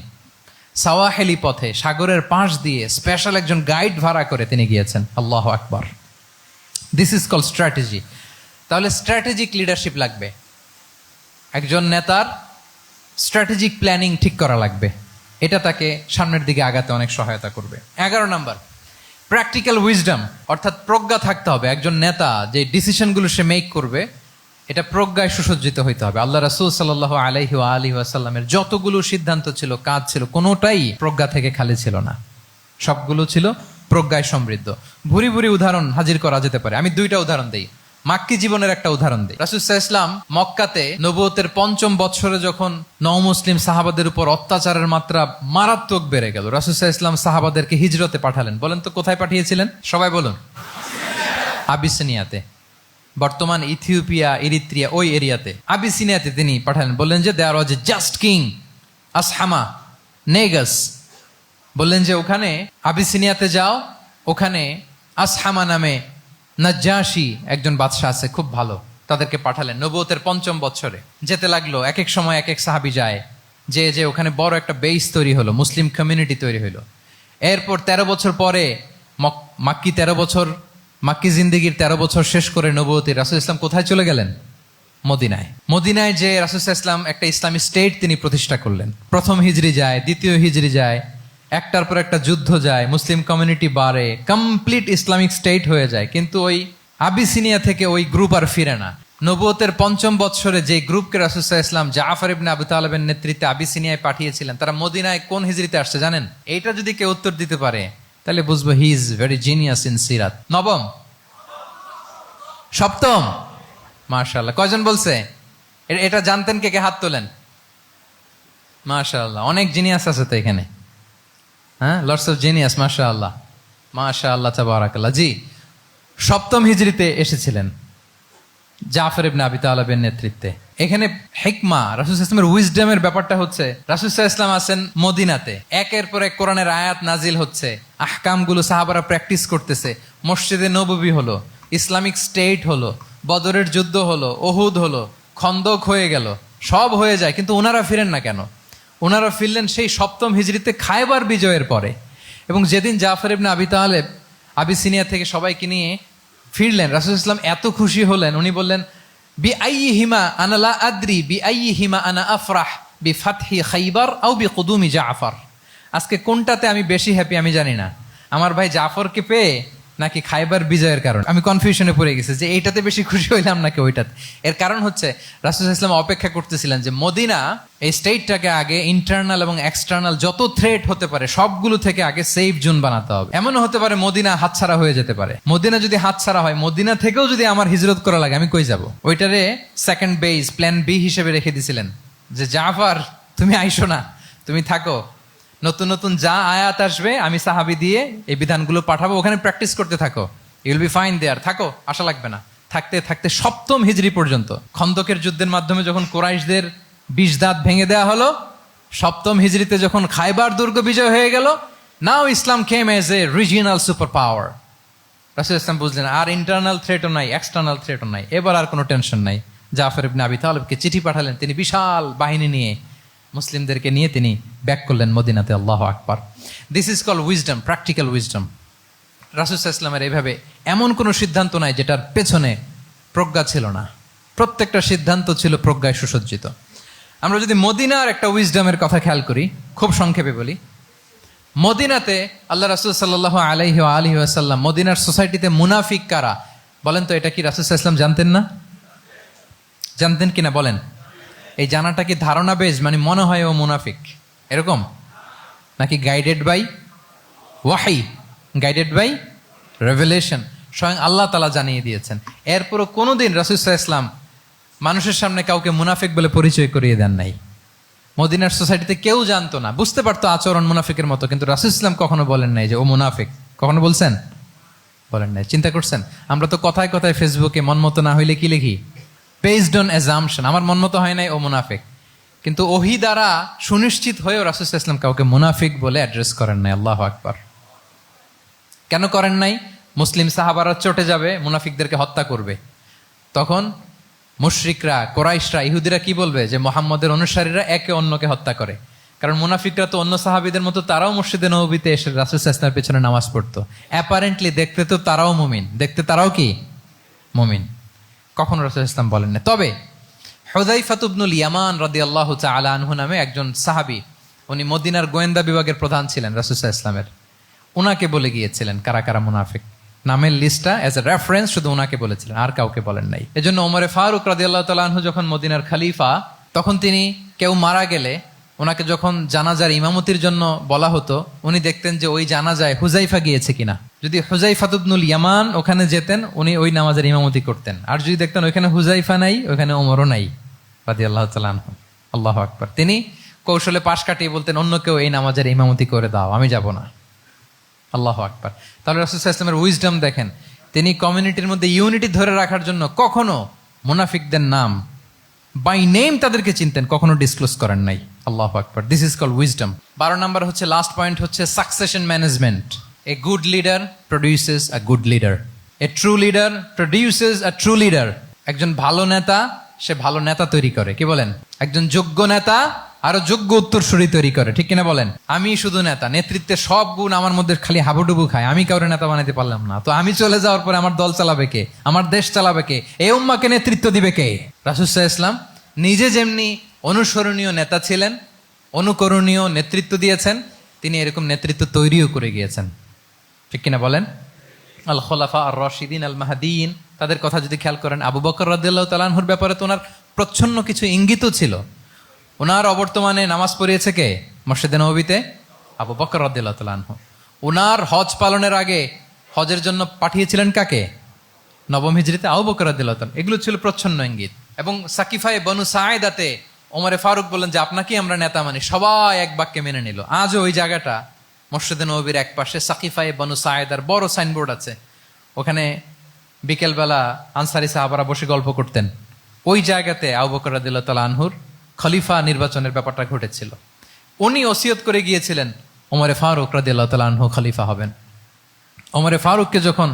সাওয়াহেলি পথে সাগরের পাশ দিয়ে স্পেশাল একজন গাইড ভাড়া করে তিনি গিয়েছেন। আল্লাহু আকবার। This is call strategy. তাহলে স্ট্র্যাটেজিক লিডারশিপ লাগবে, একজন নেতার স্ট্র্যাটেজিক প্ল্যানিং ঠিক করা লাগবে, এটা তাকে সামনের দিকে আগাতে অনেক সহায়তা করবে। 11 নম্বর, প্র্যাকটিক্যাল উইজডম, অর্থাৎ প্রজ্ঞা থাকতে হবে। একজন নেতা যে ডিসিশনগুলো সে মেক করবে এটা প্রজ্ঞায় সুসজ্জিত হইতে হবে। আল্লাহ রাসূল সাল্লাল্লাহু আলাইহি ওয়া আলিহি ওয়াসাল্লামের যতগুলো সিদ্ধান্ত ছিল, কাজ ছিল, কোনোটাই প্রজ্ঞা থেকে খালি ছিল না, সবগুলো ছিল প্রজ্ঞায় সমৃদ্ধ। ভুরি ভুরি উদাহরণ হাজির করা যেতে পারে। আমি 2টা উদাহরণ দেই, মাক্কি জীবনের একটা উদাহরণ দিই। রাসূল সাল্লাল্লাহু আলাইহি ওয়াসাল্লাম মক্কাতে নবুয়তের 5ম বৎসরে যখন নও-মুসলিম সাহাবাদের উপর অত্যাচারের মাত্রা মারাত্মক বেড়ে গেল, রাসূল সাল্লাল্লাহু আলাইহি ওয়াসাল্লাম সাহাবাদেরকে হিজরতে পাঠালেন। বলেন তো কোথায় পাঠিয়েছিলেন? সবাই বলুন। আবিসিনিয়াতে, বর্তমান ইথিওপিয়া, ইরিত্রিয়া, ওই এরিয়াতে আবিসিনিয়াতে তিনি পাঠালেন। বললেন যে দেয়ার ওয়াজ এ জাস্ট কিং আসহামা নেগাস। বললেন যে ওখানে আবিসিনিয়াতে যাও, ওখানে আসহামা নামে নাজ্জাশী একজন বাদশাহ আছে, খুব ভালো। তাদেরকে পাঠালেন নবুয়তের 5ম বৎসরে। যেতে লাগলো, এক এক সময় এক এক সাহাবী যায়, যে ওখানে বড় একটা বেস তৈরি হলো, মুসলিম কমিউনিটি তৈরি হলো। এরপর 13 বছর পরে মাক্কি জিন্দেগির 13 বছর শেষ করে নবুয়তে রাসূল ইসলাম কোথায় চলে গেলেন? মদিনায়। মদিনায় যে রাসূল ইসলাম একটা ইসলামী স্টেট তিনি প্রতিষ্ঠা করলেন। 1ম হিজরি যায়, 2য় হিজরি যায়, একটার পর একটা যুদ্ধ যায়, মুসলিম কমিউনিটি বাড়ে, কমপ্লিট ইসলামিক স্টেট হয়ে যায়। কিন্তু ওই আবিসিনিয়া থেকে ওই গ্রুপ আর ফিরে না। নবুয়তের 5ম বৎসরে যে গ্রুপকে রাসূল ইসলাম জাফর ইবনে আবু তালেবের নেতৃত্বে আবিসিনিয়ায় পাঠিয়েছিলেন, তারা মদিনায় কোন হিজরিতে আসছে জানেন? এইটা যদি কেউ উত্তর দিতে পারে তাহলে বুঝবো he is very genius in সিরাত। 9ম, 7ম, মাশাআল্লাহ। কয়জন বলছে? এটা জানতেন কে? হাত তোলেন। মাশাআল্লাহ, অনেক জিনিয়াস আছে তো এখানে। হ্যাঁ, লটস অফ জিনিয়াস, মাশাআল্লাহ, মাশাআল্লাহ, তাবারাকাল্লাহ। জি, 7ম হিজরিতে এসেছিলেন জাফর ইবনে আবি তালেবের নেতৃত্বে। এখানে হিকমা, রাসূল সাল্লাল্লাহু আলাইহি ওয়াসাল্লামের উইজডমের ব্যাপারটা হচ্ছে, রাসূল সাল্লাল্লাহু আলাইহি ওয়াসাল্লাম আছেন মদিনাতে, একের পর এক কোরআনের আয়াত নাজিল হচ্ছে, আহকামগুলো সাহাবারা প্র্যাকটিস করতেছে, মসজিদে নববী হলো, ইসলামিক স্টেট হলো, বদরের যুদ্ধ হলো, উহুদ হলো, খন্দক হয়ে গেল, সব হয়ে যায়। কিন্তু ওনারা ফিরেন না কেন? ওনারা ফিরলেন সেই 7ম হিজরিতে খায়বার বিজয়ের পরে। এবং যেদিন জাফর ইবনে আবি তালেব আবিসিনিয়া থেকে সবাইকে নিয়ে ফিরলেন, রাসূল ইসলাম এত খুশি হলেন, উনি বললেন বি আইয়িহিমা আনা লা আদরি বি আইয়িহিমা আনা আফরাহ বি ফাতহি খাইবার আও বি কুদুমি জাফর। আজকে কোনটাতে আমি বেশি হ্যাপি আমি জানি না, আমার ভাই জাফরকে পেয়ে নাকি খাইবার বিজয়ের কারণ। আমি কনফিউশনে পড়ে গেছি যে এইটাতে বেশি খুশি হইলাম নাকি ওইটাতে। এর কারণ হচ্ছে রাসূল ইসলাম অপেক্ষা করতেছিলেন যে মদিনা এই স্টেটটাকে আগে ইন্টারনাল এবং এক্সটার্নাল যত থ্রেট হতে পারে সবগুলো থেকে আগে সেফ জোন বানাতে হবে। এমনও হতে পারে মদিনা হাতছাড়া হয়ে যেতে পারে। মদিনা যদি হাতছাড়া হয়, মদিনা থেকেও যদি আমার হিজরত করা লাগে, আমি কই যাব? ওইটারে সেকেন্ড বেস, প্ল্যান বি হিসেবে রেখে দিছিলেন যে জাফর তুমি আইসো না, তুমি থাকো, নতুন নতুন যা আয়াত আসবে আমি সাহাবী দিয়ে এই বিধানগুলো পাঠাবো, ওখানে প্র্যাকটিস করতে থাকো, ইউ উইল বি ফাইন দেয়ার, থাকো, আশা লাগবে না। থাকতে থাকতে 7ম হিজরি পর্যন্ত, খন্দকের যুদ্ধের মাধ্যমে যখন কুরাইশদের 20 দাঁত ভেঙে দেওয়া হলো, 7ম হিজরিতে যখন খায়বার দুর্গ বিজয় হয়ে গেল, now Islam came as a regional super power. রাসূল ইসলাম বুঝলেন আর ইন্টারনাল থ্রেটও নাই, এক্সটার্নাল থ্রেটও নাই, এবার আর কোনো টেনশন নাই। জাফর ইবনে আবি তালেবকে চিঠি পাঠালেন, তিনি বিশাল বাহিনী নিয়ে মুসলিমদেরকে নিয়ে তিনি ব্যাক করলেন মদিনাতে। আল্লাহু আকবার। This is call wisdom, practical wisdom. রাসূল সাল্লাল্লাহু আলাইহি ওয়াসাল্লামের এইভাবে এমন কোনো সিদ্ধান্ত নাই যেটার পেছনে প্রজ্ঞা ছিল না, প্রত্যেকটা সিদ্ধান্ত ছিল প্রজ্ঞায় সুসজ্জিত। আমরা যদি মদিনার একটা উইজডমের কথা খেয়াল করি, খুব সংক্ষেপে বলি, মদিনাতে আল্লাহ রাসূল সাল্লাল্লাহু আলাইহি ওয়া আলিহি ওয়াসাল্লাম, মদিনার সোসাইটিতে মুনাফিক কারা বলেন তো? এটা কি রাসূল সাল্লাল্লাহু আলাইহি ওয়াসাল্লাম জানতেন না? জানতেন কিনা বলেন? এই জানাটা কি ধারণা বেজ, মানে মনে হয় ও মুনাফিক এরকম, নাকি গাইডেড বাই ওয়াহি, গাইডেড বাই রেভেলেশন? স্বয়ং আল্লাহ তাআলা জানিয়ে দিয়েছেন। এরপরও কোনোদিন রাসূল সাল্লাল্লাহু আলাইহি ওয়াসাল্লাম মানুষের সামনে কাউকে মুনাফিক বলে পরিচয় করিয়ে দেন নাই। মদিনার সোসাইটিতে কেউ জানতো না, বুঝতে পারতো আচরণ মুনাফিকের মতো, কিন্তু রাসূল ইসলাম কখনো বলেন নাই যে ও মুনাফিক। কখনো বলছেন? বলেন নাই। চিন্তা করছেন? আমরা তো কথায় কথায় ফেসবুকে মন মতো না হইলে কি লিখি? বেসড অন অ্যাজাম্পশন, আমার মন মতো হয় নাই, ও মুনাফিক। কিন্তু ওহী দ্বারা সুনিশ্চিত হয়েও রাসূল সাল্লাল্লাহু আলাইহি ওয়াসাল্লাম কাউকে মুনাফিক বলে অ্যাড্রেস করেন নাই। আল্লাহু আকবার। কেন করেন নাই? মুসলিম সাহাবারা চটে যাবে, মুনাফিকদেরকে হত্যা করবে, তখন মুশরিকরা, কোরাইশরা, ইহুদিরা কি বলবে? যে মুহাম্মদের অনুসারীরা একে অন্যকে হত্যা করে। কারণ মুনাফিকরা তো অন্য সাহাবীদের মতো তারাও মসজিদে নববীতে এসে রাসূল সাল্লাল্লাহু আলাইহি ওয়াসাল্লামের পেছনে নামাজ পড়তো। অ্যাপারেন্টলি দেখতে তো তারাও মুমিন, দেখতে তারাও কি মুমিন, কখনো রাসূল সাল্লাল্লাহু আলাইহি ওয়াসাল্লাম বলেন না। তবে হুযায়ফা ইবনুল ইয়ামান রাদিয়াল্লাহু তাআলা আনহু নামে একজন সাহাবী, উনি মদিনার গোয়েন্দা বিভাগের প্রধান ছিলেন রাসূল সাল্লাল্লাহু আলাইহি ওয়াসাল্লামের। উনাকে বলে গিয়েছিলেন কারা কারা মুনাফিক, নামের লিস্টটা অ্যাজ এ রেফারেন্স শুধু উনাকে বলেছিলেন, আর কাউকে বলেন নাই। এজন্য ওমরে ফারুক রাদিয়াল্লাহু তাআলা আনহু যখন মদিনার খলিফা, তখন তিনি কেউ মারা গেলে ওনাকে যখন জানাজার ইমামতির জন্য বলা হতো, উনি দেখতেন যে ওই জানাজায় হুযায়ফা গিয়েছে কিনা। যদি হুযায়ফা ইবনুল ইয়ামান ওখানে যেতেন, উনি ওই নামাজের ইমামতি করতেন। আর যদি দেখতেন ওইখানে হুযায়ফা নাই, ওইখানে ওমরও নাই রাদিয়াল্লাহু তাআলা আনহু, আল্লাহু আকবার, তিনি কৌশলে পাশ কাটিয়ে বলতেন অন্য কেউ এই নামাজের ইমামতি করে দাও, আমি যাব না। আল্লাহু আকবার। তাহলে রাসূল সাল্লাল্লাহু আলাইহি ওয়াসাল্লামের উইজডম দেখেন, তিনি কমিউনিটির মধ্যে ইউনিটি ধরে রাখার জন্য কখনো মুনাফিকদের নাম বাই নেম তাদেরকে চিনতেন, কখনো ডিসক্লোজ করেন নাই। আল্লাহু আকবার, দিস ইজ কল্ড উইজডম। 12 নম্বর হচ্ছে, লাস্ট পয়েন্ট হচ্ছে succession management. A good leader produces a good leader, a true leader produces a true leader. একজন ভালো নেতা সে ভালো নেতা তৈরি করে, কি বলেন? একজন যোগ্য নেতা আরো যোগ্য উত্তরসূরি তৈরি করে, ঠিক কিনা বলেন? আমি শুধু নেতা, নেতৃত্বের সব গুণ আমার মধ্যে খালি হাবুডুবু খায়, আমি কাউরে নেতা বানাতে পারলাম না, তো আমি চলে যাওয়ার পরে আমার দল চালাবে কে, আমার দেশ চালাবে কে, এই উম্মাকে নেতৃত্ব দিবে কে? রাসূল সাল্লাল্লাহু আলাইহি ওয়াসাল্লাম নিজে যেমনি অনুসরণীয় নেতা ছিলেন, অনুকরণীয় নেতৃত্ব দিয়েছেন, তিনি এরকম নেতৃত্ব তৈরিও করে গিয়েছেন, ঠিক কিনা বলেন? আল খোলাফা আর রশিদিন আল মাহদিন, তাদের কথা যদি খেয়াল করেন, আবু বকর রাদিয়াল্লাহু তাআলা আনহুর ব্যাপারে তো ওনার প্রচ্ছন্ন কিছু ইঙ্গিতও ছিল। ওনার অবর্তমানে নামাজ পড়িয়েছে কে মসজিদে নববীতে? আবু বকর রাদিয়াল্লাহু তাআলা আনহু। ওনার হজ পালনের আগে হজের জন্য পাঠিয়েছিলেন কাকে? নবম হিজরিতে আবু বকর রাদিয়াল্লাহু তাআলা। এগুলো ছিল প্রচ্ছন্ন ইঙ্গিত। এবং সাকিফায়ে বনু সাঈদাতে ওমরে ফারুক বললেন যে আপনাকেই আমরা নেতা মানি, সবাই এক বাক্যে মেনে নিল। আজও ওই জায়গাটা মসজিদে নববীর এক পাশে সাকিফায়ে বনু সাঈদার বড় সাইনবোর্ড আছে, ওখানে বিকেলবেলা আনসারী সাহাবারা বসে গল্প করতেন। ওই জায়গাতে আবু বকর রাদিয়াল্লাহু তাআলা আনহুর খলিফা নির্বাচনের ব্যাপারটা ঘটেছিল। উনি ওসিয়ত করে গিয়েছিলেন ওমরে ফারুক রাদিয়াল্লাহু তাআলা আনহু খলিফা হবেন। ওমরে ফারুককে যখন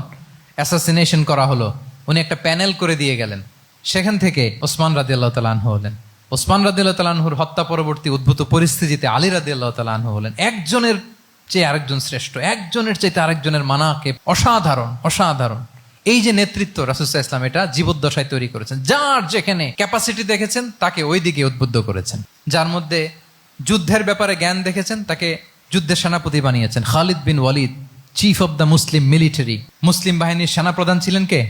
অ্যাসাসিনেশন করা হলো, উনি একটা প্যানেল করে দিয়ে গেলেন। সেখান থেকে ওসমান রাদিয়াল্লাহু তাআলা আনহু হলেন। ওসমান রাদিয়াল্লাহু তাআলা আনহুর হত্যা পরবর্তী উদ্ভূত পরিস্থিতিতে আলী রাদিয়াল্লাহু তাআলা আনহু হলেন। একজনের চেয়ে আরেকজন শ্রেষ্ঠ, একজনের চাইতে আরেকজনের মানাকে অসাধারণ, অসাধারণ। এই যে নেতৃত্ব রাসূল সাল্লাল্লাহু আলাইহি ওয়াসাল্লাম এটা জীবদ্দশায় তৈরি করেছেন। যার যেখানে ক্যাপাসিটি দেখেছেন তাকে ওই দিকে উদ্বুদ্ধ করেছেন। যার মধ্যে যুদ্ধের ব্যাপারে জ্ঞান দেখেছেন তাকে যুদ্ধের সেনাপতি বানিয়েছেন। Khalid bin Walid, chief of the Muslim military, মুসলিম বাহিনীর সেনাপ্রধান ছিলেন কে?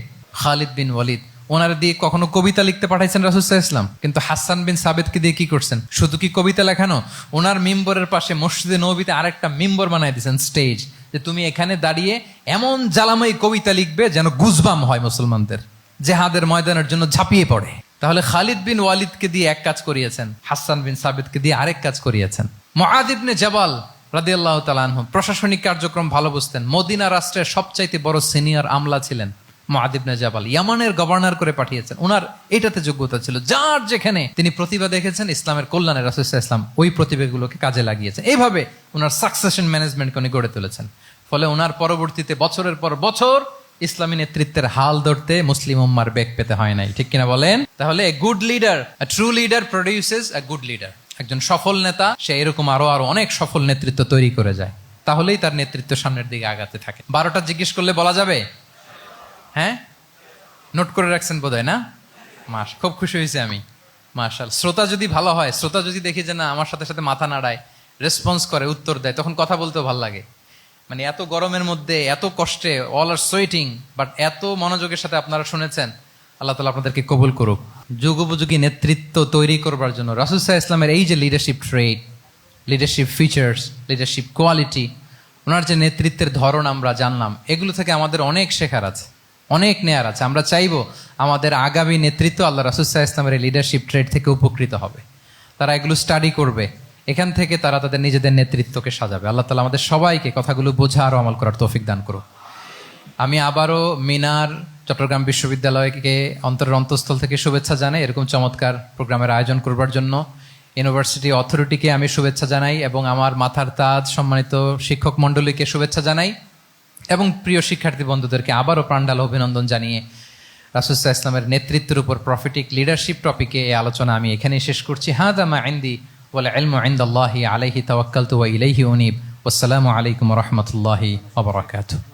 খালিদ বিন ওয়ালিদ। ওনার দিয়ে কখনো কবিতা লিখতে পাঠাইছেন রাসূল সাল্লাল্লাহু আলাইহি ওয়াসাল্লাম, কিন্তু হাসান বিন সাবিতকে দিয়ে কি করছেন? শুধু কি কবিতা লেখানো, ওনার মিম্বরের পাশে মসজিদে নববীতে আরেকটা মিম্বর বানাই দিয়েছেন, স্টেজ, যে তুমি এখানে দাঁড়িয়ে এমন জ্বালাময়ী কবিতা লিখবে যেন গুজবাম হয় মুসলমানদের, জেহাদের ময়দানের জন্য ঝাঁপিয়ে পড়ে। তাহলে খালিদ বিন ওয়ালিদকে দিয়ে এক কাজ করিয়েছেন, হাসান বিন সাবিতকে দিয়ে আরেক কাজ করিয়েছেন। মুআয ইবনে জাবাল রাদিয়াল্লাহু তাআলা আনহু প্রশাসনিক কার্যক্রম ভালো বুঝতেন। মদিনা রাষ্ট্রের সবচাইতে বড় সিনিয়র আমলা ছিলেন মুআয ইবনে জাবাল, ইয়ামানের গভর্নর করে পাঠিয়েছেন। ওনার এটাতে যোগ্যতা ছিল। যার যেখানে তিনি প্রতিভা দেখেছেন ইসলামের কল্যাণে, রাসূল সাল্লাল্লাহু আলাইহি ওয়াসাল্লাম ওই প্রতিভাগুলোকে কাজে লাগিয়েছেন। এইভাবে ওনার সাকসেশন ম্যানেজমেন্টকে উনি গড়ে তুলেছেন। ফলে ওনার পরবর্তীতে বছরের পর বছর ইসলামী নেতৃত্বের হাল ধরতে মুসলিম উম্মার বেগ পেতে হয় নাই, ঠিক কিনা বলেন? তাহলে a good leader, a true leader produces a good leader. একজন সফল নেতা সে এরকম আরো আরো অনেক সফল নেতৃত্ব তৈরি করে যায়, তাহলেই তার নেতৃত্ব সামনের দিকে আগাতে থাকে। 12টা জিজ্ঞেস করলে বলা যাবে? হ্যাঁ, নোট করে রাখছেন বোধহয় না? খুব খুশি হয়েছে আমি, মাশাআল্লাহ। শ্রোতা যদি ভালো হয়, শ্রোতা যদি দেখি যে না আমার সাথে সাথে মাথা নাড়ায়, রেসপন্স করে, উত্তর দেয়, তখন কথা বলতেও ভালো লাগে। মানে এত গরমের মধ্যে, এত কষ্টে, অল আর সোয়েটিং, বাট এত মনোযোগের সাথে আপনারা শুনেছেন। আল্লাহ তাআলা আপনাদেরকে কবুল করুক। যুগোপযোগী নেতৃত্ব তৈরি করবার জন্য রাসূল সাল্লাল্লাহু আলাইহি ওয়াসাল্লামের এই যে লিডারশিপ ট্রেট, লিডারশিপ ফিচার্স, লিডারশিপ কোয়ালিটি, ওনার যে নেতৃত্বের ধরন আমরা জানলাম, এগুলো থেকে আমাদের অনেক শেখার আছে, অনেক নেয়ার আছে। আমরা চাইবো আমাদের আগামী নেতৃত্ব আল্লাহ রাসূল সাল্লাল্লাহু আলাইহি ওয়াসাল্লামের লিডারশিপ ট্রেট থেকে উপকৃত হবে। তারা এগুলো স্টাডি করবে, এখান থেকে তারা তাদের নিজেদের নেতৃত্বকে সাজাবে। আল্লাহ তাআলা আমাদের সবাইকে কথাগুলো বোঝা আর আমল করার তৌফিক দান করুক। আমি আবারও মিনার চট্টগ্রাম বিশ্ববিদ্যালয়কে অন্তরের অন্তঃস্থল থেকে শুভেচ্ছা জানাই এরকম চমৎকার প্রোগ্রামের আয়োজন করবার জন্য। ইউনিভার্সিটি অথরিটিকে আমি শুভেচ্ছা জানাই এবং আমার মাথার তাজ সম্মানিত শিক্ষক মণ্ডলীকে শুভেচ্ছা জানাই এবং প্রিয় শিক্ষার্থী বন্ধুদেরকে আবারও প্রাণঢাল অভিনন্দন জানিয়ে রাসূল সাল্লাল্লাহু আলাইহি ওয়াসাল্লামের নেতৃত্বের উপর প্রফিটিক লিডারশিপ টপিকে এই আলোচনা আমি এখানেই শেষ করছি। হাযা মা ইনদি ওয়াল ইলমু ইনদাল্লাহি আলাইহি তাওয়াক্কালতু ওয়া ইলাইহি উনীব। ওয়াসসালামু আলাইকুম ওয়া রাহমাতুল্লাহি ওয়া বারাকাতুহু।